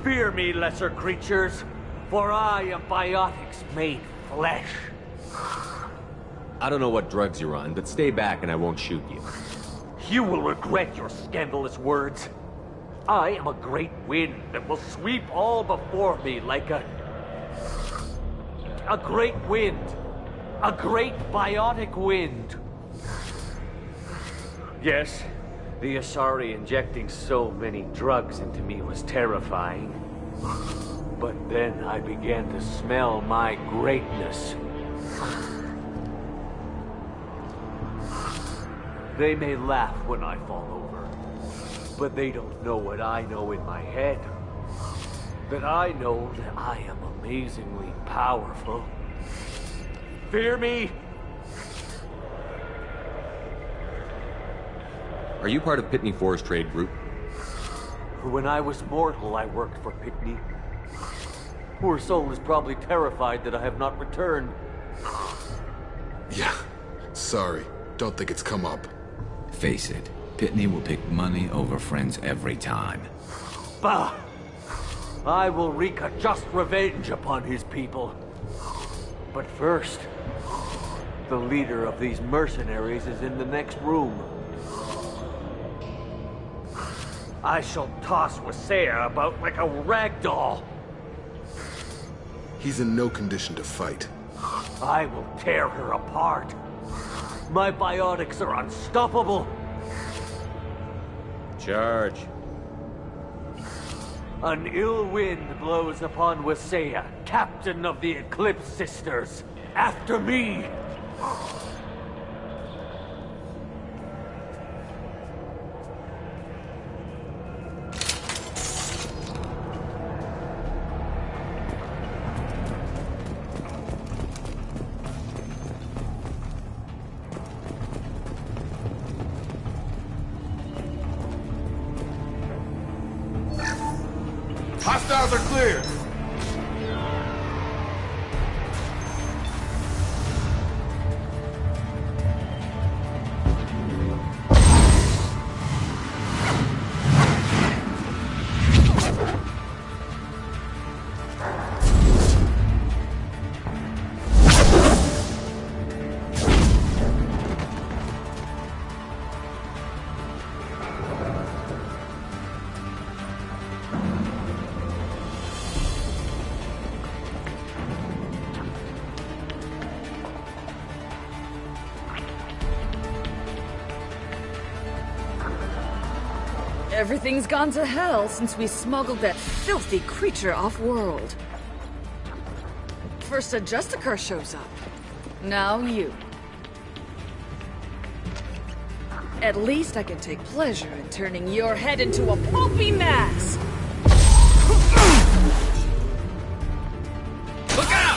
Fear me, lesser creatures, for I am biotics made flesh. I don't know what drugs you're on, but stay back and I won't shoot you. You will regret your scandalous words. I am a great wind that will sweep all before me like a great wind. A great biotic wind. Yes, the Asari injecting so many drugs into me was terrifying. But then I began to smell my greatness. They may laugh when I fall over, but they don't know what I know in my head. That I know that I am amazingly powerful. Fear me? Are you part of Pt.6's trade group? When I was mortal, I worked for Pitney. Poor soul is probably terrified that I have not returned. Yeah, sorry. Don't think it's come up. Face it, Pitney will pick money over friends every time. Bah! I will wreak a just revenge upon his people. But first, the leader of these mercenaries is in the next room. I shall toss Wasea about like a rag doll. He's in no condition to fight. I will tear her apart. My biotics are unstoppable. Charge. An ill wind blows upon Wasea, captain of the Eclipse Sisters. After me! Hostiles are cleared! Everything's gone to hell since we smuggled that filthy creature off-world. First a Justicar shows up. Now you. At least I can take pleasure in turning your head into a pulpy mass! Look out!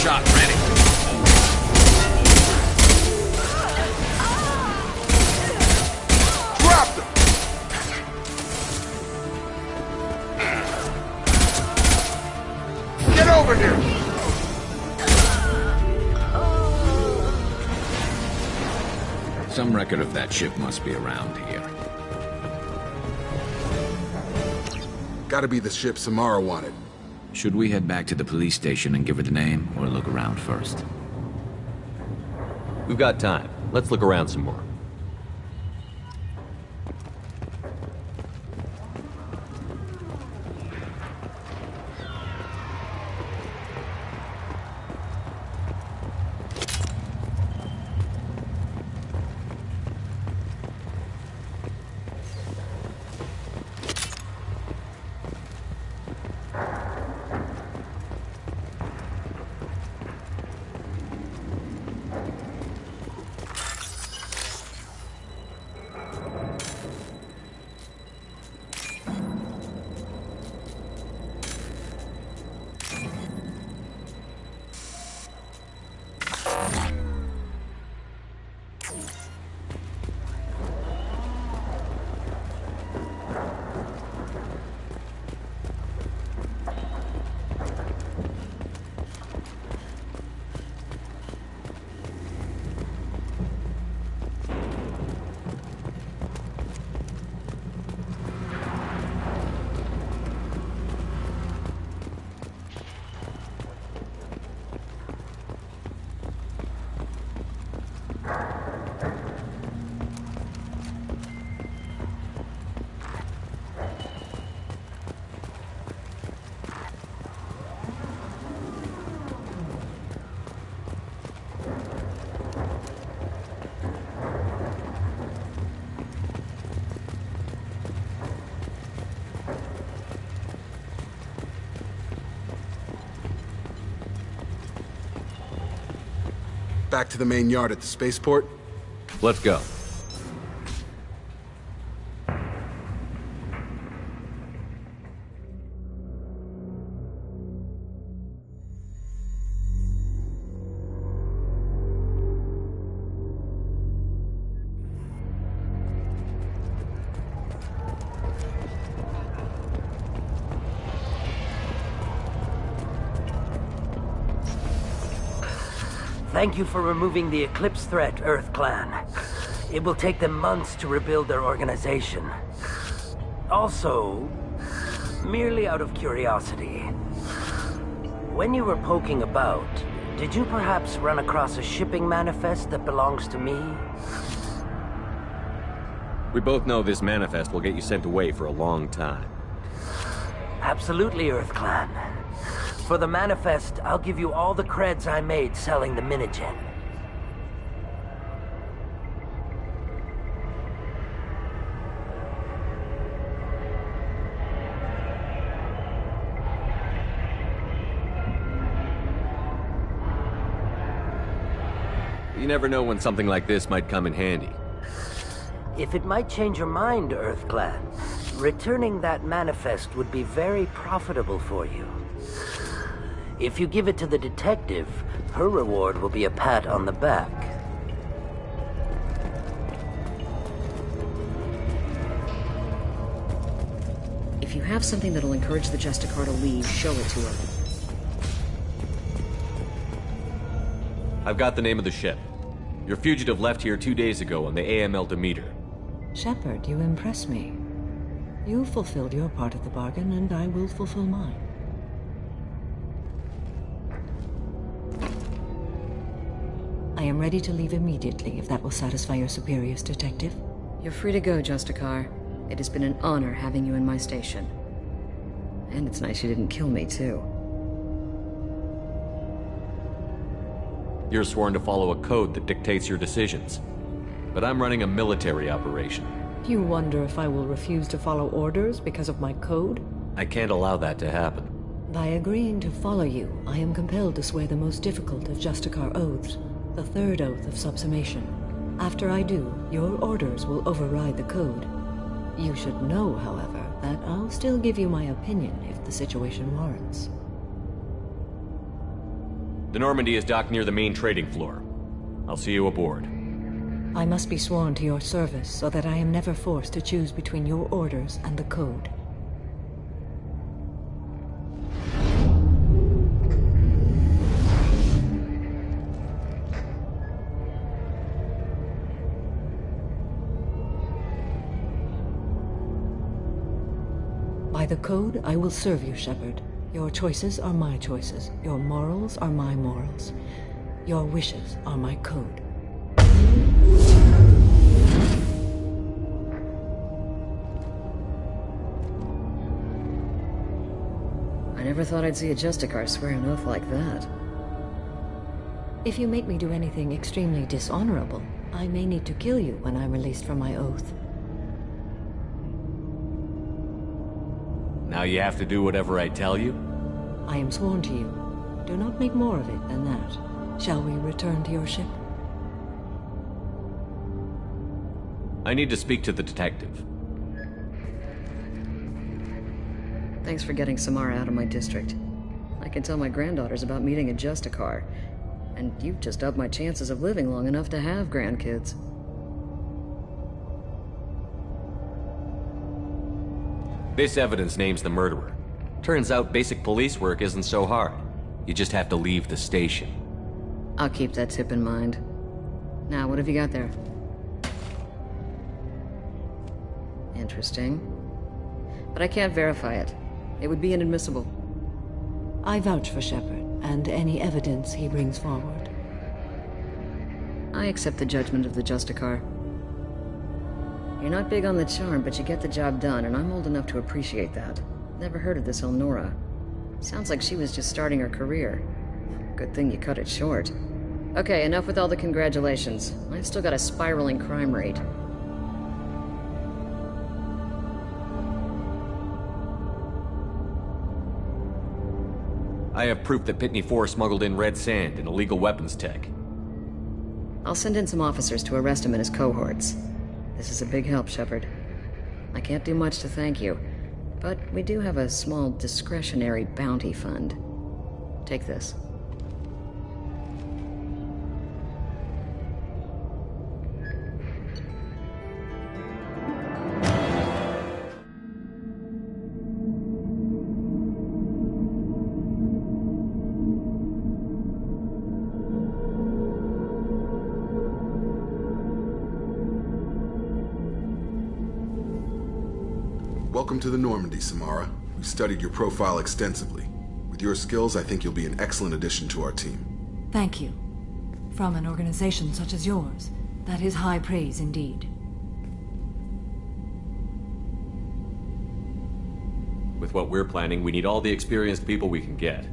Shot ready. Dropped him! Get over here! Some record of that ship must be around here. Gotta be the ship Samara wanted. Should we head back to the police station and give her the name, or look around first? We've got time. Let's look around some more. Back to the main yard at the spaceport? Let's go. Thank you for removing the Eclipse threat, Earth Clan. It will take them months to rebuild their organization. Also, merely out of curiosity, when you were poking about, did you perhaps run across a shipping manifest that belongs to me? We both know this manifest will get you sent away for a long time. Absolutely, Earth Clan. For the manifest, I'll give you all the creds I made selling the Minigen. You never know when something like this might come in handy. If it might change your mind, Earth Clan, returning that manifest would be very profitable for you. If you give it to the detective, her reward will be a pat on the back. If you have something that'll encourage the Justicar to leave, show it to her. I've got the name of the ship. Your fugitive left here 2 days ago on the AML Demeter. Shepard, you impress me. You fulfilled your part of the bargain, and I will fulfill mine. I am ready to leave immediately, if that will satisfy your superiors, Detective. You're free to go, Justicar. It has been an honor having you in my station. And it's nice you didn't kill me, too. You're sworn to follow a code that dictates your decisions. But I'm running a military operation. You wonder if I will refuse to follow orders because of my code? I can't allow that to happen. By agreeing to follow you, I am compelled to swear the most difficult of Justicar oaths, the third oath of subsumation. After I do, your orders will override the code. You should know, however, that I'll still give you my opinion if the situation warrants. The Normandy is docked near the main trading floor. I'll see you aboard. I must be sworn to your service so that I am never forced to choose between your orders and the code. By the code, I will serve you, Shepard. Your choices are my choices. Your morals are my morals. Your wishes are my code. I never thought I'd see a Justicar swear an oath like that. If you make me do anything extremely dishonorable, I may need to kill you when I'm released from my oath. Now you have to do whatever I tell you? I am sworn to you. Do not make more of it than that. Shall we return to your ship? I need to speak to the detective. Thanks for getting Samara out of my district. I can tell my granddaughters about meeting a Justicar. And you've just upped my chances of living long enough to have grandkids. This evidence names the murderer. Turns out basic police work isn't so hard. You just have to leave the station. I'll keep that tip in mind. Now, what have you got there? Interesting. But I can't verify it. It would be inadmissible. I vouch for Shepard, and any evidence he brings forward. I accept the judgment of the Justicar. You're not big on the charm, but you get the job done, and I'm old enough to appreciate that. Never heard of this Elnora. Sounds like she was just starting her career. Good thing you cut it short. Okay, enough with all the congratulations. I've still got a spiraling crime rate. I have proof that Pt.6 smuggled in red sand and illegal weapons tech. I'll send in some officers to arrest him and his cohorts. This is a big help, Shepard. I can't do much to thank you, but we do have a small discretionary bounty fund. Take this. Welcome to the Normandy, Samara. We studied your profile extensively. With your skills, I think you'll be an excellent addition to our team. Thank you. From an organization such as yours, that is high praise indeed. With what we're planning, we need all the experienced people we can get.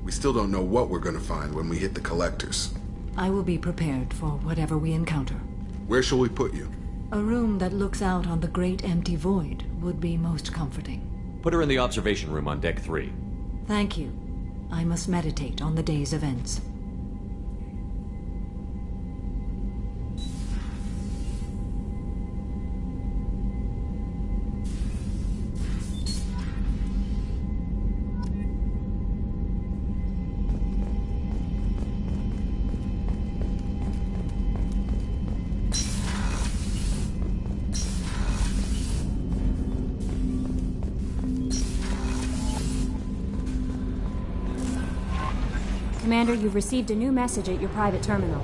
We still don't know what we're gonna find when we hit the collectors. I will be prepared for whatever we encounter. Where shall we put you? A room that looks out on the great empty void would be most comforting. Put her in the observation room on Deck 3. Thank you. I must meditate on the day's events. Commander, you've received a new message at your private terminal.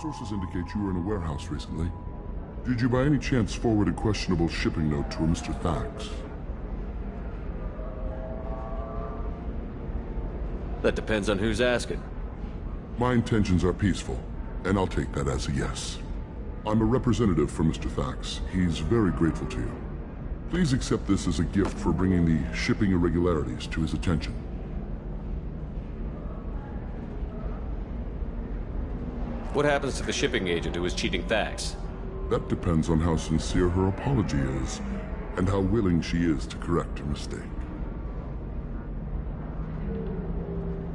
Sources indicate you were in a warehouse recently. Did you by any chance forward a questionable shipping note to a Mr. Thax? That depends on who's asking. My intentions are peaceful, and I'll take that as a yes. I'm a representative for Mr. Thax. He's very grateful to you. Please accept this as a gift for bringing the shipping irregularities to his attention. What happens to the shipping agent who was cheating Thax? That depends on how sincere her apology is, and how willing she is to correct her mistake.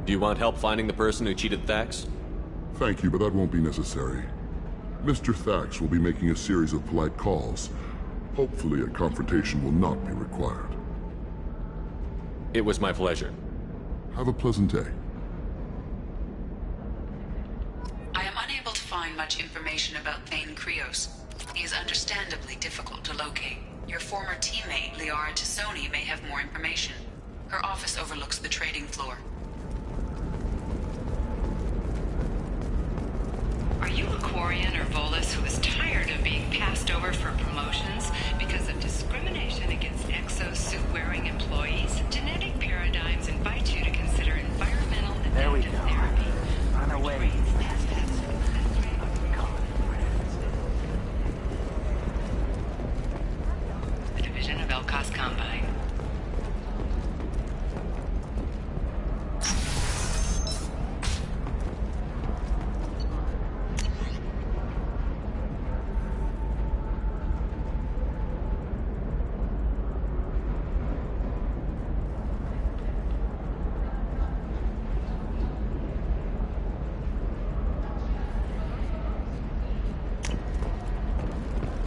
Do you want help finding the person who cheated Thax? Thank you, but that won't be necessary. Mr. Thax will be making a series of polite calls. Hopefully a confrontation will not be required. It was my pleasure. Have a pleasant day. I am unable to find much information about Thane Krios. He is understandably difficult to locate. Your former teammate, Liara Tassoni, may have more information. Her office overlooks the trading floor. Are you a Quarian or Volus who is tired of being passed over for promotions because of discrimination against exosuit-wearing employees? Genetic paradigms invite you to consider environmental adaptive therapy. Run away. The division of Elkos Combine.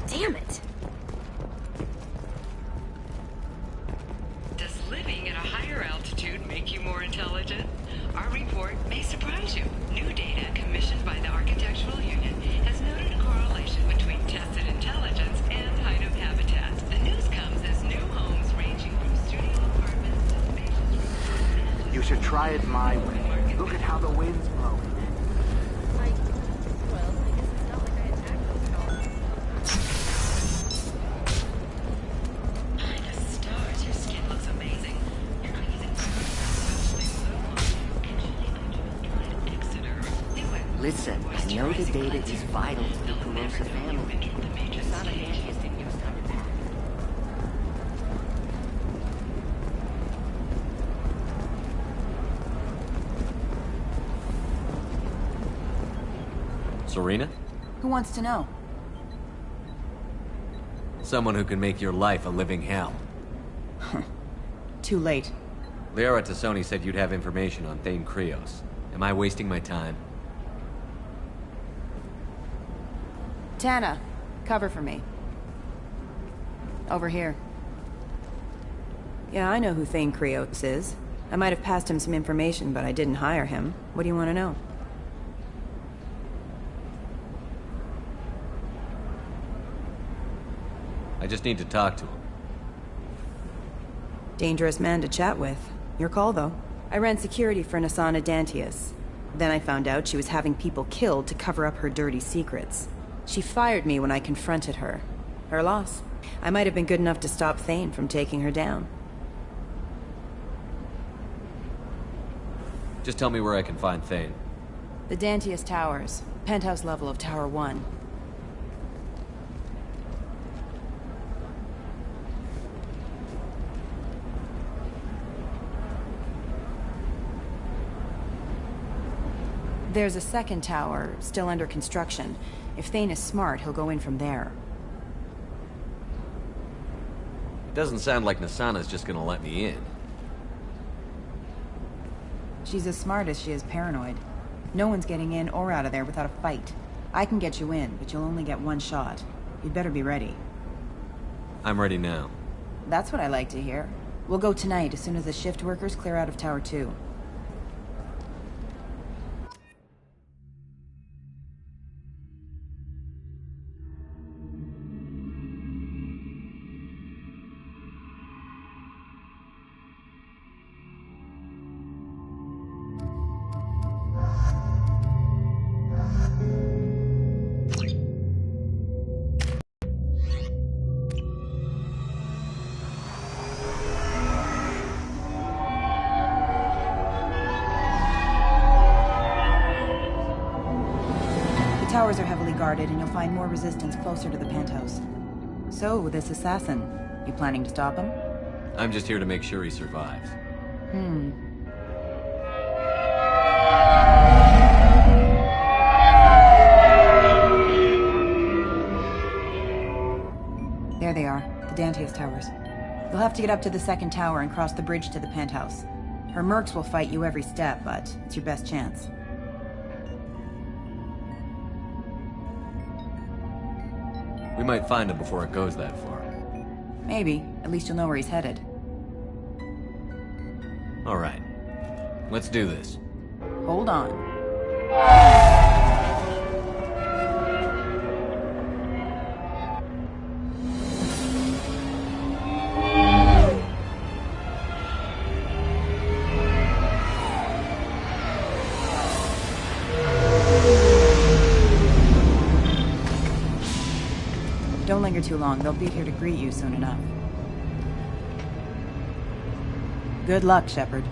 Damn it! Does living at a higher altitude make you more intelligent? Our report may surprise you. New data commissioned by the Architectural Union has noted a correlation between tested intelligence and height of habitat. The news comes as new homes ranging from studio apartments to spacious rooms. You should try it my way. Look at how the wind's blowing. Listen, I know the data is vital to the Kurosa family. Asana Dantius didn't give us time to pack. Serena? Who wants to know? Someone who can make your life a living hell. Too late. Liara Tassoni said you'd have information on Thane Krios. Am I wasting my time? Tana, cover for me. Over here. Yeah, I know who Thane Krios is. I might have passed him some information, but I didn't hire him. What do you want to know? I just need to talk to him. Dangerous man to chat with. Your call, though. I ran security for Nasana Dantius. Then I found out she was having people killed to cover up her dirty secrets. She fired me when I confronted her. Her loss. I might have been good enough to stop Thane from taking her down. Just tell me where I can find Thane. The Dantius Towers. Penthouse level of Tower 1. There's a second tower, still under construction. If Thane is smart, he'll go in from there. It doesn't sound like Nasana's just gonna let me in. She's as smart as she is paranoid. No one's getting in or out of there without a fight. I can get you in, but you'll only get one shot. You'd better be ready. I'm ready now. That's what I like to hear. We'll go tonight as soon as the shift workers clear out of Tower 2. The towers are heavily guarded, and you'll find more resistance closer to the penthouse. So, this assassin, you planning to stop him? I'm just here to make sure he survives. There they are, the Dantius Towers. You'll have to get up to the second tower and cross the bridge to the penthouse. Her mercs will fight you every step, but it's your best chance. We might find him before it goes that far. Maybe. At least you'll know where he's headed. All right. Let's do this. Hold on. Don't linger too long. They'll be here to greet you soon enough. Good luck, Shepard.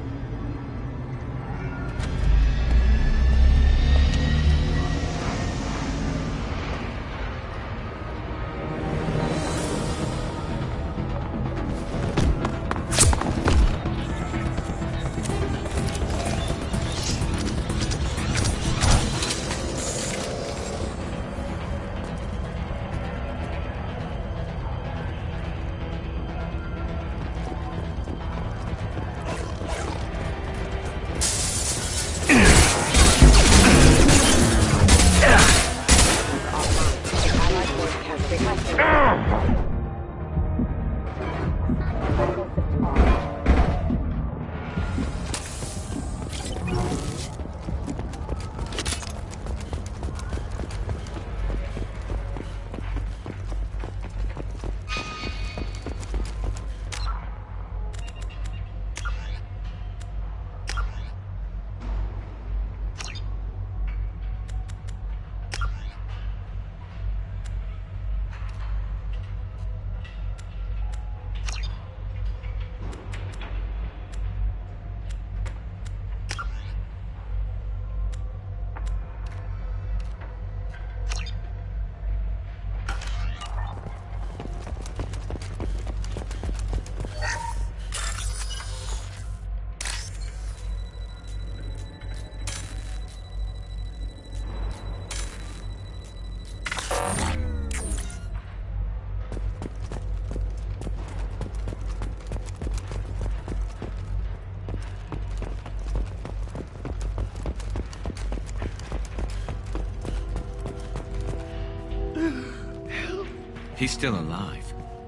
He's still alive.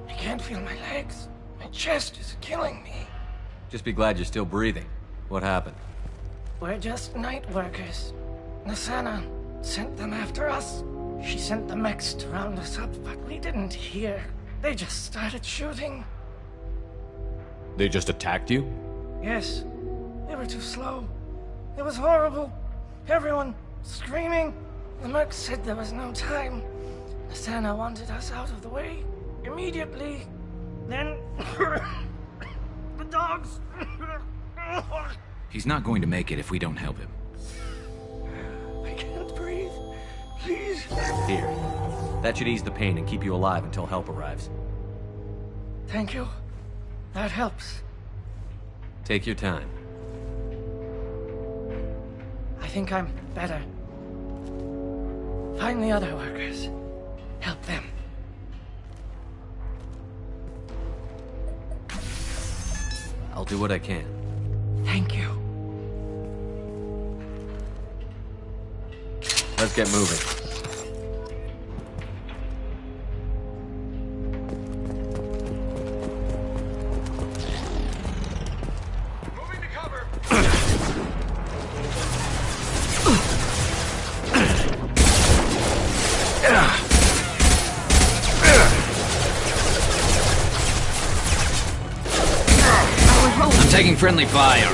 I can't feel my legs. My chest is killing me. Just be glad you're still breathing. What happened? We're just night workers. Nasana sent them after us. She sent the mechs to round us up, but we didn't hear. They just started shooting. They just attacked you? Yes. They were too slow. It was horrible. Everyone screaming. The merc said there was no time. Asana wanted us out of the way. Immediately. Then... the dogs... He's not going to make it if we don't help him. I can't breathe. Please. Here. That should ease the pain and keep you alive until help arrives. Thank you. That helps. Take your time. I think I'm better. Find the other workers. Help them. I'll do what I can. Thank you. Let's get moving. I'm taking friendly fire.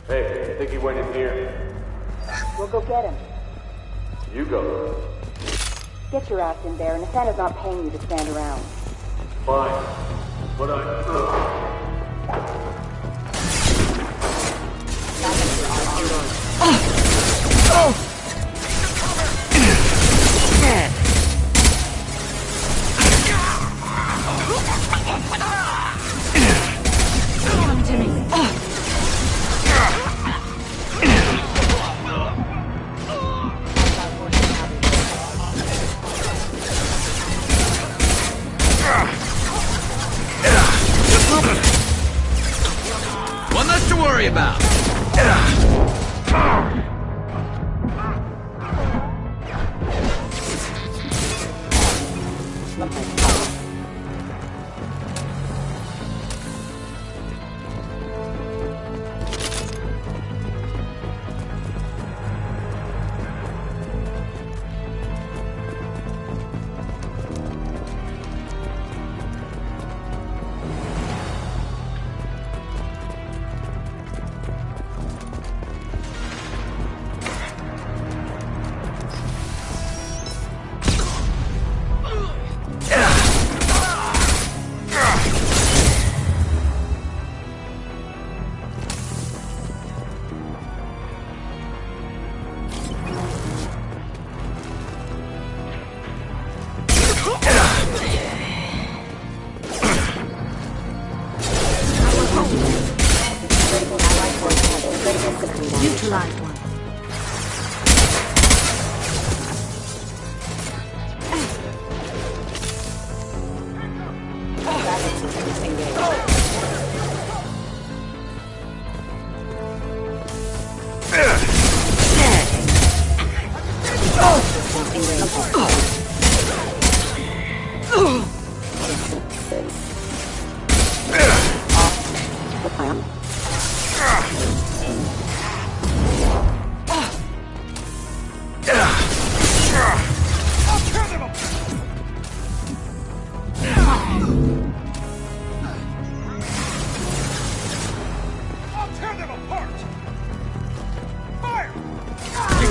Hey, I think he went in here. We'll go get him. You go. Get your ass in there, and Asana's not paying you to stand around. Fine. But I... Come to me.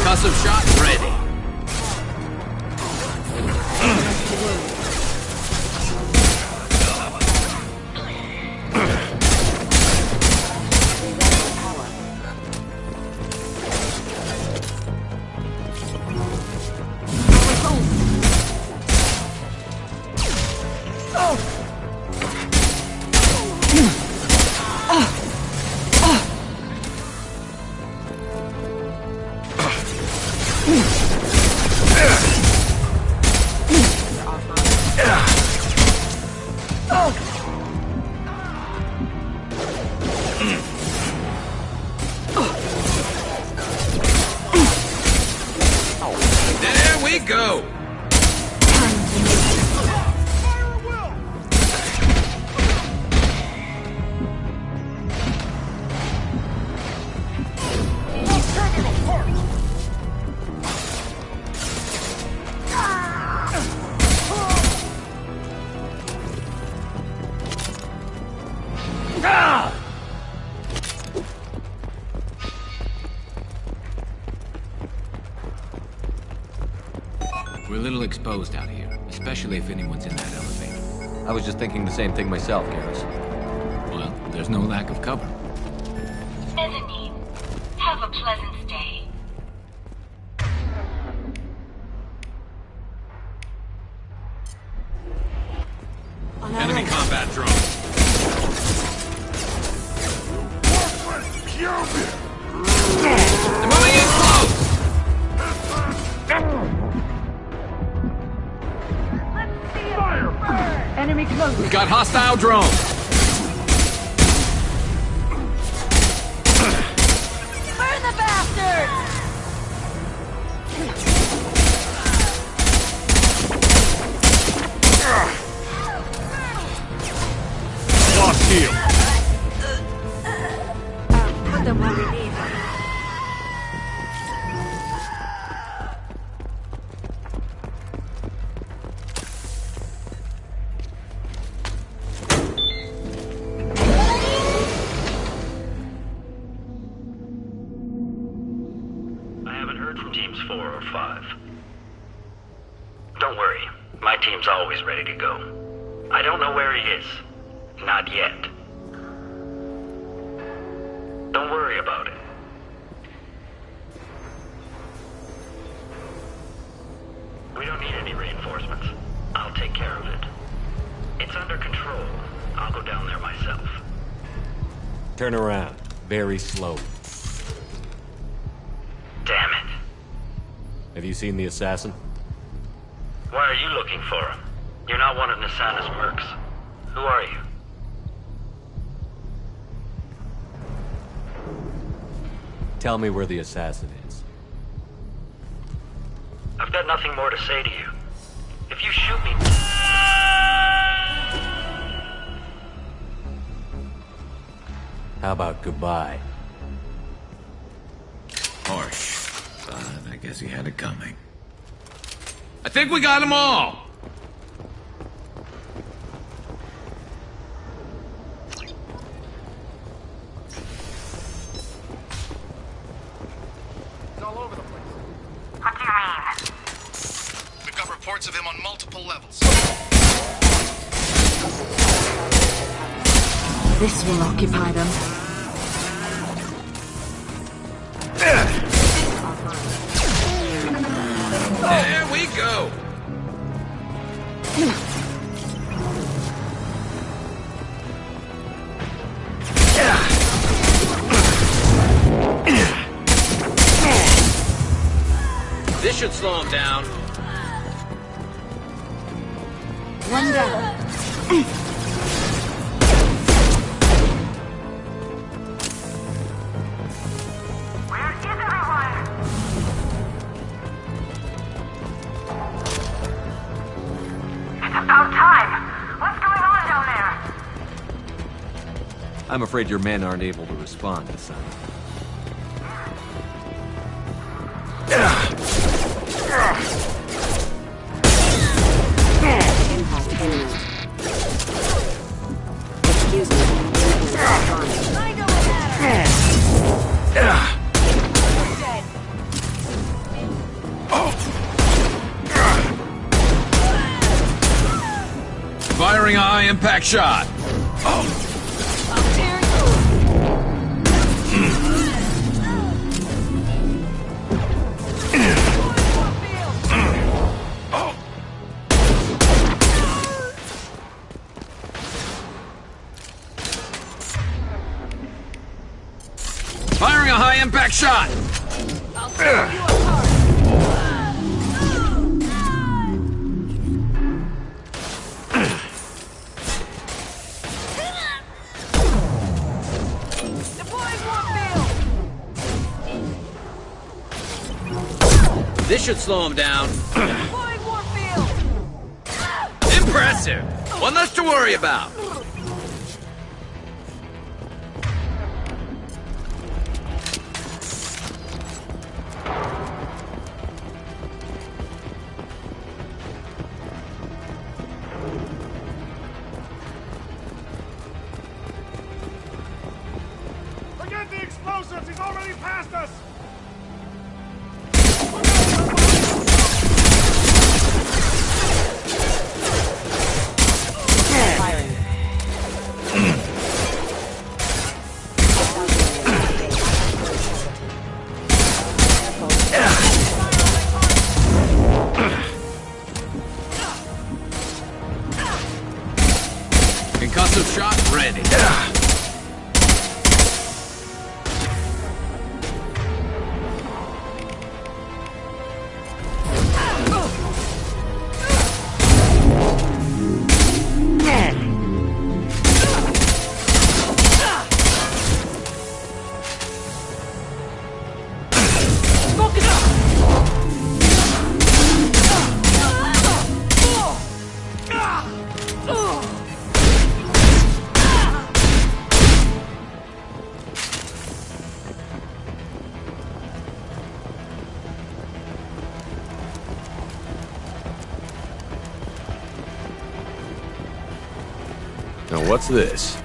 Concussive shot ready. There we go. We're a little exposed out here, especially if anyone's in that elevator. I was just thinking the same thing myself, Garrus. Well, there's no lack of cover. Mezzanine. Have a pleasant stay. Enemy combat drone. They're moving in close! Enemy close. We've got hostile drones. Burn the bastard! Lost heel. Put them where we need them. I haven't heard from teams 4 or 5. Don't worry, my team's always ready to go. I don't know where he is. Not yet. Don't worry about it. We don't need any reinforcements. I'll take care of it. It's under control. I'll go down there myself. Turn around. Very slowly. Damn it. Have you seen the assassin? Why are you looking for him? You're not one of Nasana's mercs. Who are you? Tell me where the assassin is. I've got nothing more to say to you. If you shoot me... How about goodbye? Harsh, but I guess he had it coming. I think we got them all. All over the place. What do you mean? We got reports of him on multiple levels. This will occupy them. There we go. This should slow him down. One down. Where is everyone? It's about time. What's going on down there? I'm afraid your men aren't able to respond this time. Excuse me. I know what matters. Firing a high-impact shot! Firing a high-impact shot! This should slow him down. Impressive! One less to worry about. Forget the explosives! He's already past us! Concussive shot ready. Now what's this?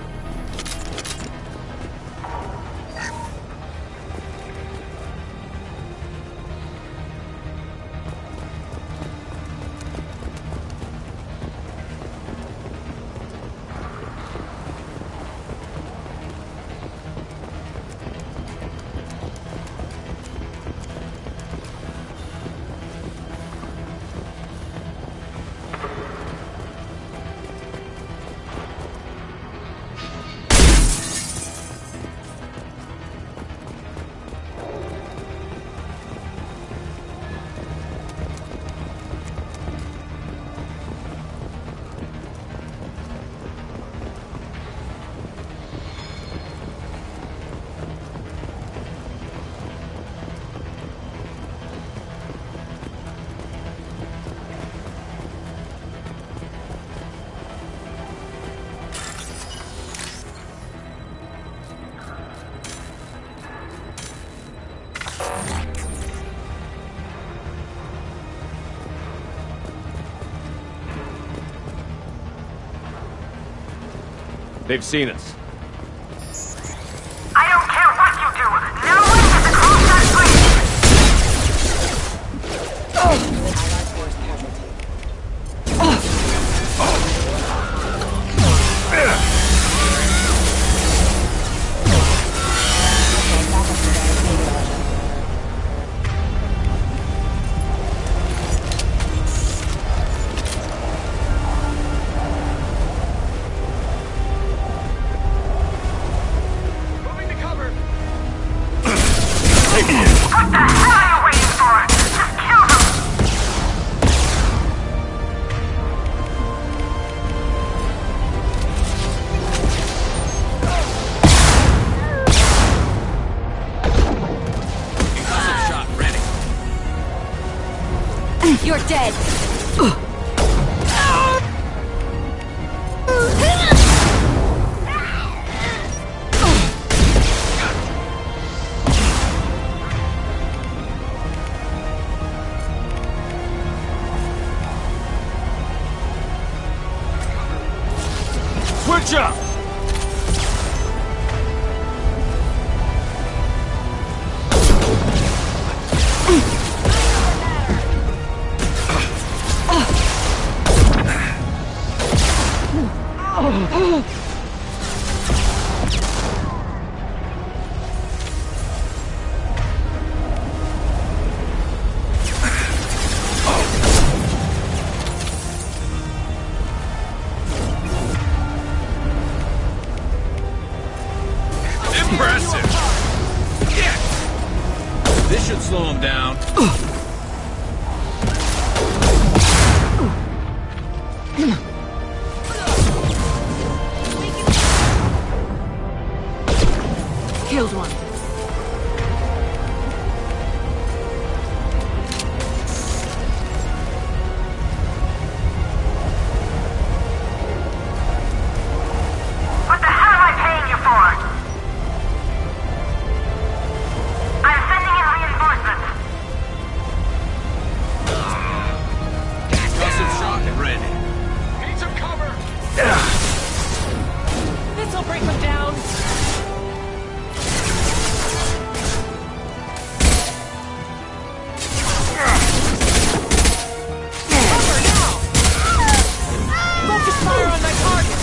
They've seen us. I don't care what you do. No one gets across that What the hell are you waiting for? Just kill them! Concussive shot ready. You're dead. Switch up! him down. Killed one. What the hell am I paying you for? I'm sending in reinforcements. Concussive shock and ready. Need some cover! This'll break them down. Cover now! Focus fire on my target!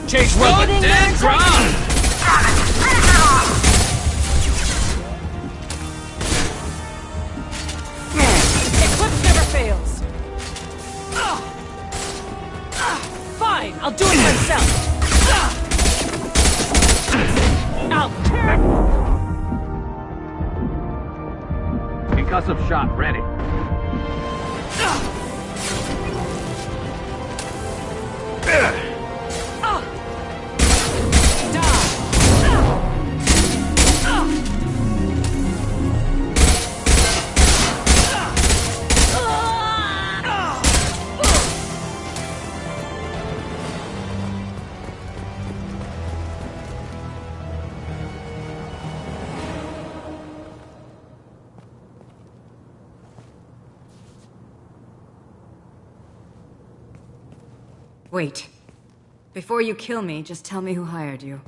Chase well, Loading dead and ground! Eclipse never fails. Fine, I'll do it myself. I'll tear. Concussive shot ready. Wait. Before you kill me, just tell me who hired you.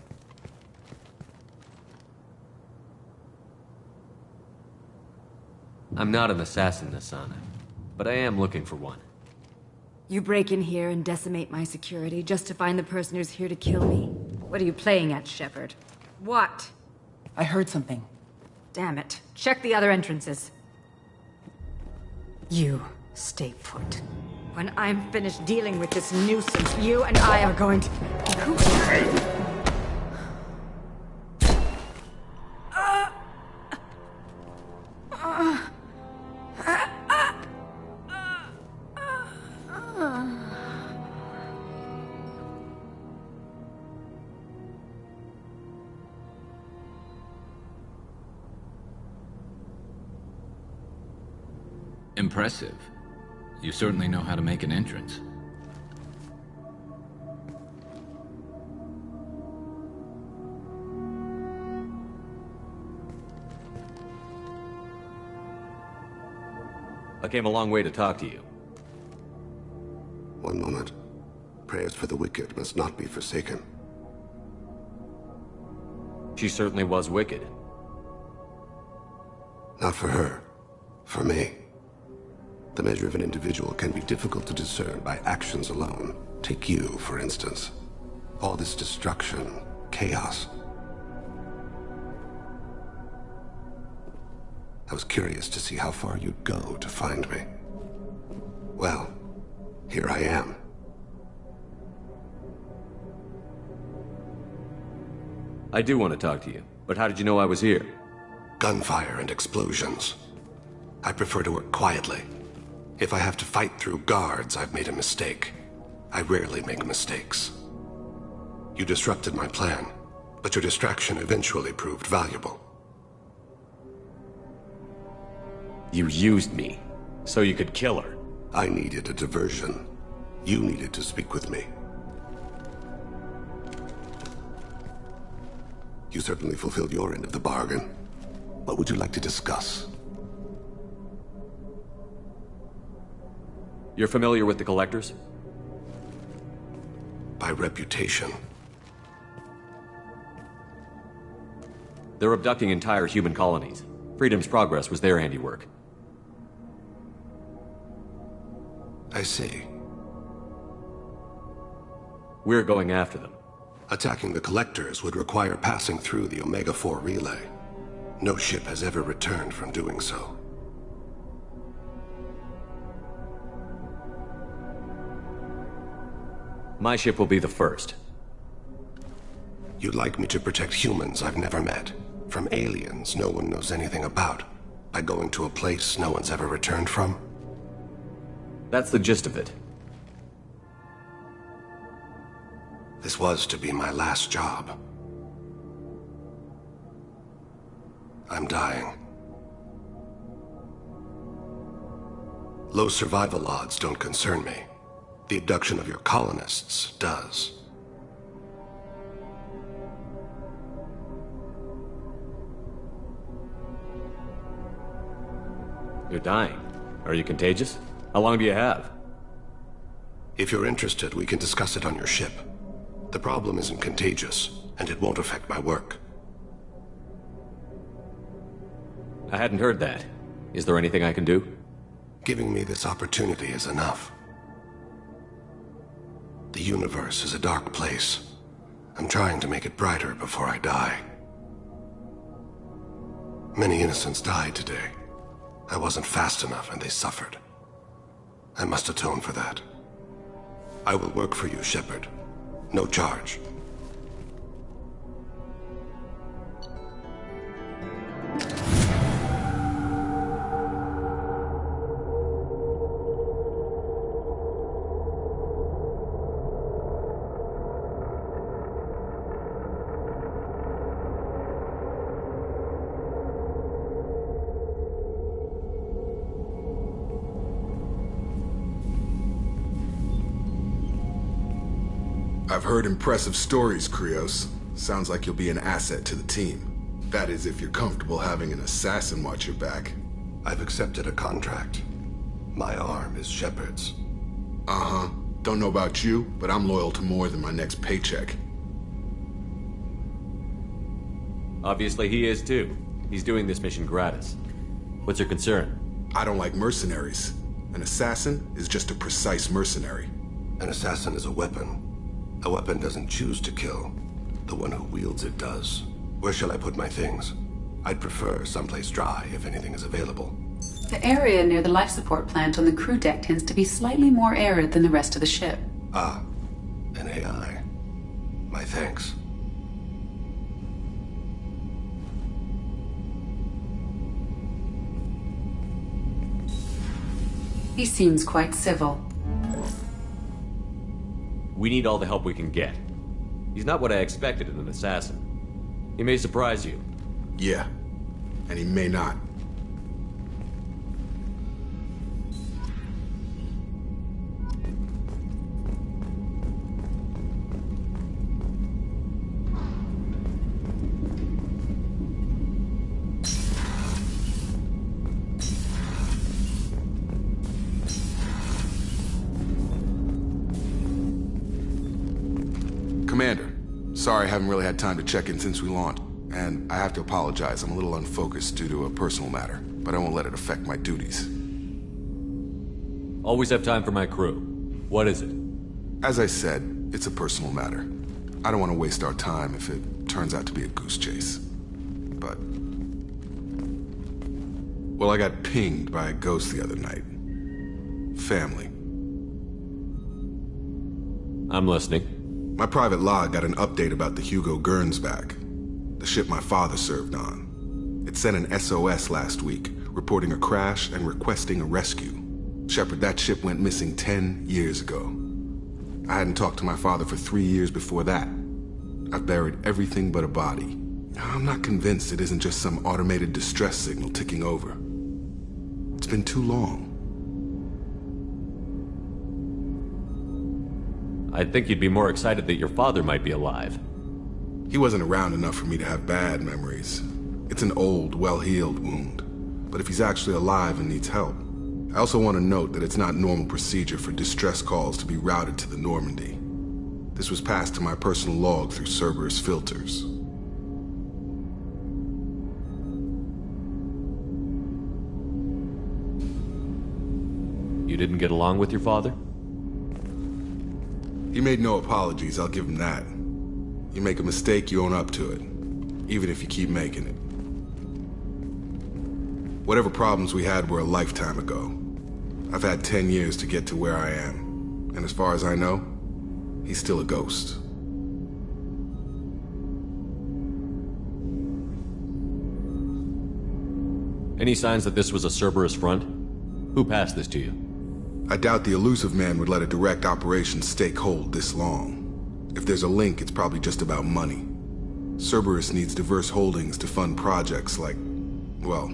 I'm not an assassin, Asana, but I am looking for one. You break in here and decimate my security just to find the person who's here to kill me? What are you playing at, Shepard? What? I heard something. Damn it. Check the other entrances. You stay put. When I'm finished dealing with this nuisance, you and I are going to... Impressive. You certainly know how to make an entrance. I came a long way to talk to you. One moment. Prayers for the wicked must not be forsaken. She certainly was wicked. Not for her. For me. The measure of an individual can be difficult to discern by actions alone. Take you, for instance. All this destruction, chaos. I was curious to see how far you'd go to find me. Well, here I am. I do want to talk to you, but how did you know I was here? Gunfire and explosions. I prefer to work quietly. If I have to fight through guards, I've made a mistake. I rarely make mistakes. You disrupted my plan, but your distraction eventually proved valuable. You used me, so you could kill her. I needed a diversion. You needed to speak with me. You certainly fulfilled your end of the bargain. What would you like to discuss? You're familiar with the Collectors? By reputation. They're abducting entire human colonies. Freedom's Progress was their handiwork. I see. We're going after them. Attacking the Collectors would require passing through the Omega-4 relay. No ship has ever returned from doing so. My ship will be the first. You'd like me to protect humans I've never met from aliens no one knows anything about by going to a place no one's ever returned from? That's the gist of it. This was to be my last job. I'm dying. Low survival odds don't concern me. The abduction of your colonists does. You're dying. Are you contagious? How long do you have? If you're interested, we can discuss it on your ship. The problem isn't contagious, and it won't affect my work. I hadn't heard that. Is there anything I can do? Giving me this opportunity is enough. The universe is a dark place. I'm trying to make it brighter before I die. Many innocents died today. I wasn't fast enough and they suffered. I must atone for that. I will work for you, Shepard. No charge. I've heard impressive stories, Krios. Sounds like you'll be an asset to the team. That is, if you're comfortable having an assassin watch your back. I've accepted a contract. My arm is Shepard's. Uh-huh. Don't know about you, but I'm loyal to more than my next paycheck. Obviously he is too. He's doing this mission gratis. What's your concern? I don't like mercenaries. An assassin is just a precise mercenary. An assassin is a weapon. A weapon doesn't choose to kill. The one who wields it does. Where shall I put my things? I'd prefer someplace dry if anything is available. The area near the life support plant on the crew deck tends to be slightly more arid than the rest of the ship. Ah, an AI. My thanks. He seems quite civil. We need all the help we can get. He's not what I expected in an assassin. He may surprise you. Yeah, and he may not. Commander, sorry I haven't really had time to check in since we launched, and I have to apologize. I'm a little unfocused due to a personal matter, but I won't let it affect my duties. Always have time for my crew. What is it? As I said, it's a personal matter. I don't want to waste our time if it turns out to be a goose chase. But... well, I got pinged by a ghost the other night. Family. I'm listening. My private log got an update about the Hugo Gernsback, the ship my father served on. It sent an SOS last week, reporting a crash and requesting a rescue. Shepard, that ship went missing 10 years ago. I hadn't talked to my father for 3 years before that. I've buried everything but a body. I'm not convinced it isn't just some automated distress signal ticking over. It's been too long. I'd think you'd be more excited that your father might be alive. He wasn't around enough for me to have bad memories. It's an old, well-healed wound. But if he's actually alive and needs help, I also want to note that it's not normal procedure for distress calls to be routed to the Normandy. This was passed to my personal log through Cerberus filters. You didn't get along with your father? He made no apologies, I'll give him that. You make a mistake, you own up to it. Even if you keep making it. Whatever problems we had were a lifetime ago. I've had 10 years to get to where I am. And as far as I know, he's still a ghost. Any signs that this was a Cerberus front? Who passed this to you? I doubt the elusive man would let a direct operation stake hold this long. If there's a link, it's probably just about money. Cerberus needs diverse holdings to fund projects like, well,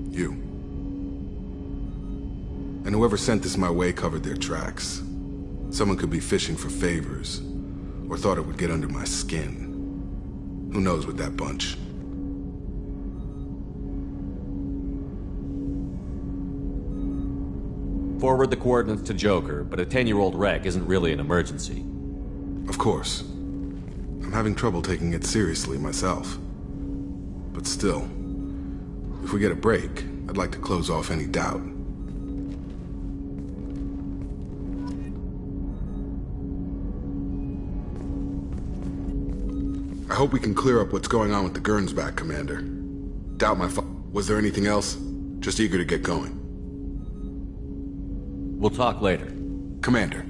you. And whoever sent this my way covered their tracks. Someone could be fishing for favors, or thought it would get under my skin. Who knows with that bunch? Forward the coordinates to Joker, but a 10-year-old wreck isn't really an emergency. Of course. I'm having trouble taking it seriously myself. But still, if we get a break, I'd like to close off any doubt. I hope we can clear up what's going on with the Gernsback, Commander. Doubt my Was there anything else? Just eager to get going. We'll talk later. Commander.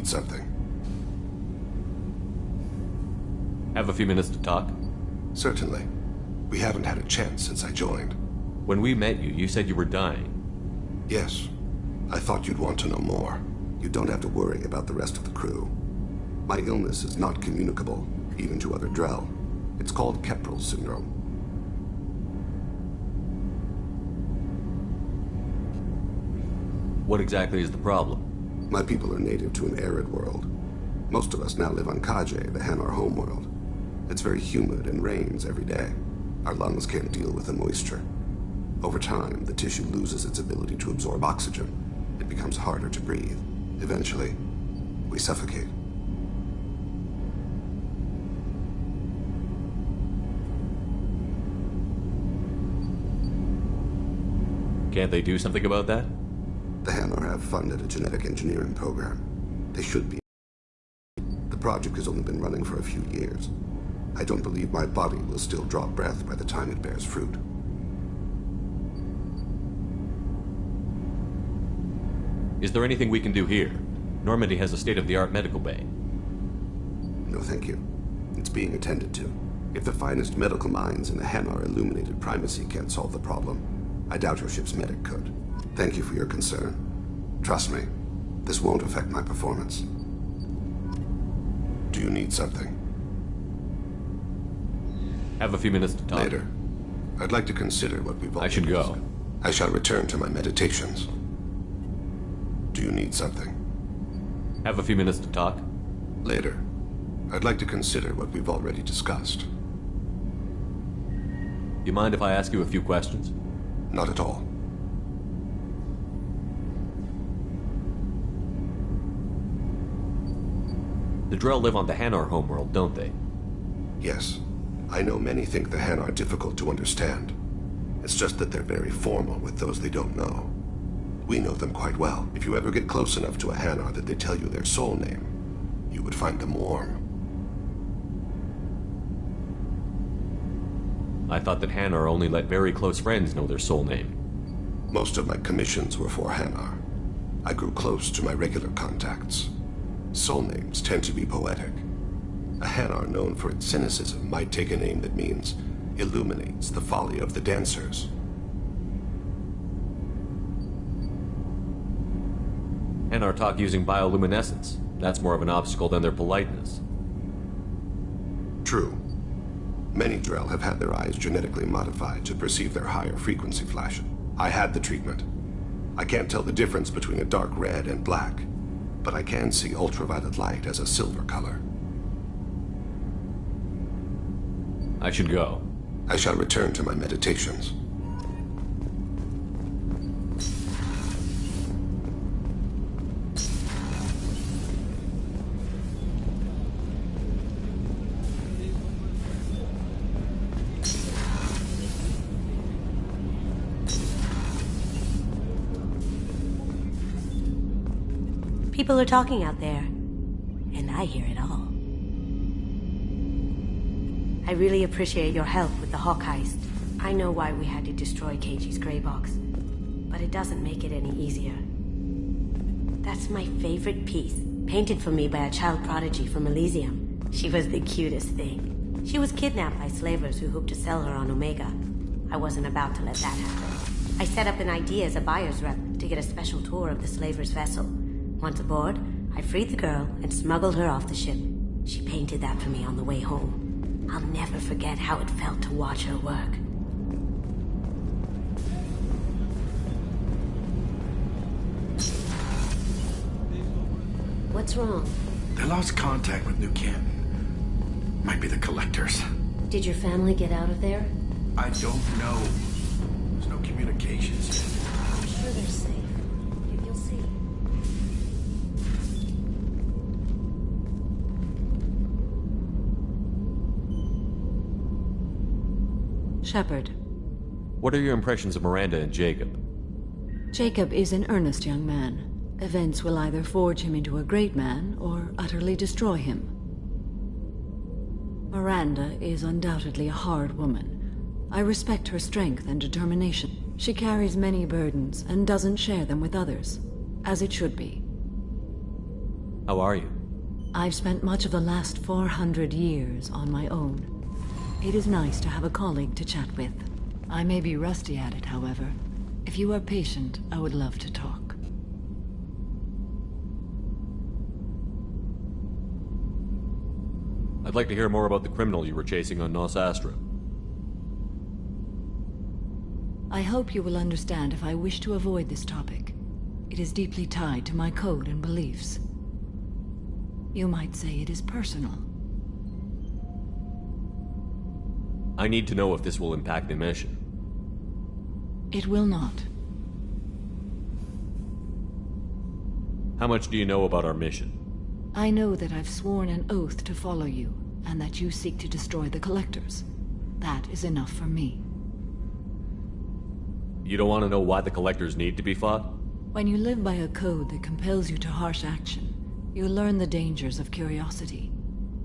Something. Have a few minutes to talk? Certainly. We haven't had a chance since I joined. When we met you, you said you were dying. Yes. I thought you'd want to know more. You don't have to worry about the rest of the crew. My illness is not communicable, even to other Drell. It's called Keprel syndrome. What exactly is the problem? My people are native to an arid world. Most of us now live on Kajay, the Hanar homeworld. It's very humid and rains every day. Our lungs can't deal with the moisture. Over time, the tissue loses its ability to absorb oxygen. It becomes harder to breathe. Eventually, we suffocate. Can't they do something about that? The Hanar have funded a genetic engineering program. They should be. The project has only been running for a few years. I don't believe my body will still draw breath by the time it bears fruit. Is there anything we can do here? Normandy has a state-of-the-art medical bay. No, thank you. It's being attended to. If the finest medical minds in the Hanar illuminated primacy can't solve the problem, I doubt your ship's medic could. Thank you for your concern. Trust me, this won't affect my performance. Do you need something? Have a few minutes to talk. Later. I'd like to consider what we've all I should go. I shall return to my meditations. Do you need something? Have a few minutes to talk. Later. I'd like to consider what we've already discussed. You mind if I ask you a few questions? Not at all. The Drell live on the Hanar homeworld, don't they? Yes. I know many think the Hanar are difficult to understand. It's just that they're very formal with those they don't know. We know them quite well. If you ever get close enough to a Hanar that they tell you their soul name, you would find them warm. I thought that Hanar only let very close friends know their soul name. Most of my commissions were for Hanar. I grew close to my regular contacts. Soul names tend to be poetic. A Hanar known for its cynicism might take a name that means illuminates the folly of the dancers. Hanar talk using bioluminescence. That's more of an obstacle than their politeness. True. Many Drell have had their eyes genetically modified to perceive their higher frequency flash. I had the treatment. I can't tell the difference between a dark red and black, but I can see ultraviolet light as a silver color. I should go. I shall return to my meditations. People are talking out there, and I hear it all. I really appreciate your help with the Hawk heist. I know why we had to destroy KG's gray box, but it doesn't make it any easier. That's my favorite piece, painted for me by a child prodigy from Elysium. She was the cutest thing. She was kidnapped by slavers who hoped to sell her on Omega. I wasn't about to let that happen. I set up an ID as a buyer's rep to get a special tour of the slaver's vessel. Once aboard, I freed the girl and smuggled her off the ship. She painted that for me on the way home. I'll never forget how it felt to watch her work. What's wrong? They lost contact with New Canton. Might be the collectors. Did your family get out of there? I don't know. There's no communications yet. I'm sure they're safe. You'll see. Shepard. What are your impressions of Miranda and Jacob? Jacob is an earnest young man. Events will either forge him into a great man or utterly destroy him. Miranda is undoubtedly a hard woman. I respect her strength and determination. She carries many burdens and doesn't share them with others, as it should be. How are you? I've spent much of the last 400 years on my own. It is nice to have a colleague to chat with. I may be rusty at it, however. If you are patient, I would love to talk. I'd like to hear more about the criminal you were chasing on Nos Astra. I hope you will understand if I wish to avoid this topic. It is deeply tied to my code and beliefs. You might say it is personal. I need to know if this will impact the mission. It will not. How much do you know about our mission? I know that I've sworn an oath to follow you, and that you seek to destroy the Collectors. That is enough for me. You don't want to know why the Collectors need to be fought? When you live by a code that compels you to harsh action, you learn the dangers of curiosity.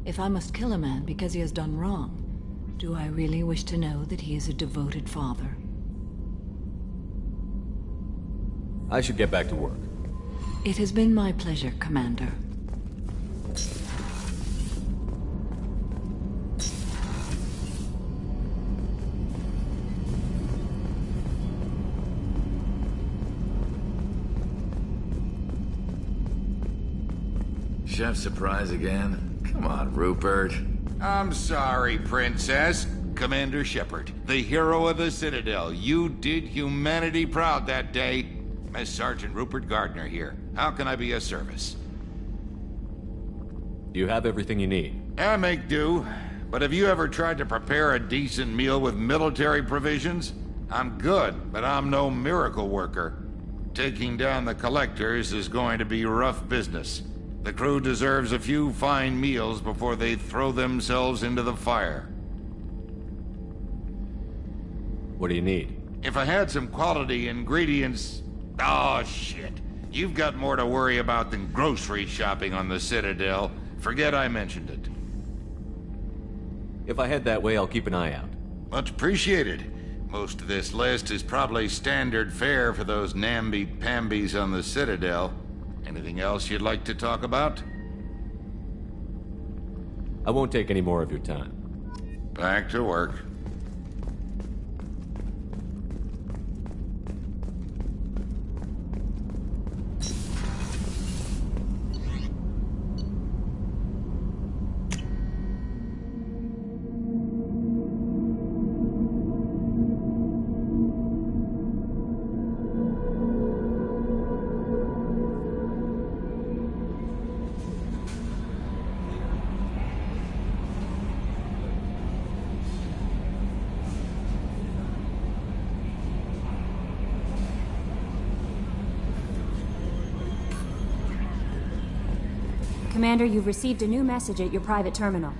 If I must kill a man because he has done wrong, do I really wish to know that he is a devoted father? I should get back to work. It has been my pleasure, Commander. Chef surprise again? Come on, Rupert. I'm sorry, Princess. Commander Shepard, the hero of the Citadel. You did humanity proud that day. Miss Sergeant Rupert Gardner here. How can I be of service? Do you have everything you need? I make do. But have you ever tried to prepare a decent meal with military provisions? I'm good, but I'm no miracle worker. Taking down the Collectors is going to be rough business. The crew deserves a few fine meals before they throw themselves into the fire. What do you need? If I had some quality ingredients... Oh, shit. You've got more to worry about than grocery shopping on the Citadel. Forget I mentioned it. If I head that way, I'll keep an eye out. Much appreciated. Most of this list is probably standard fare for those namby-pambies on the Citadel. Anything else you'd like to talk about? I won't take any more of your time. Back to work. Commander, you've received a new message at your private terminal.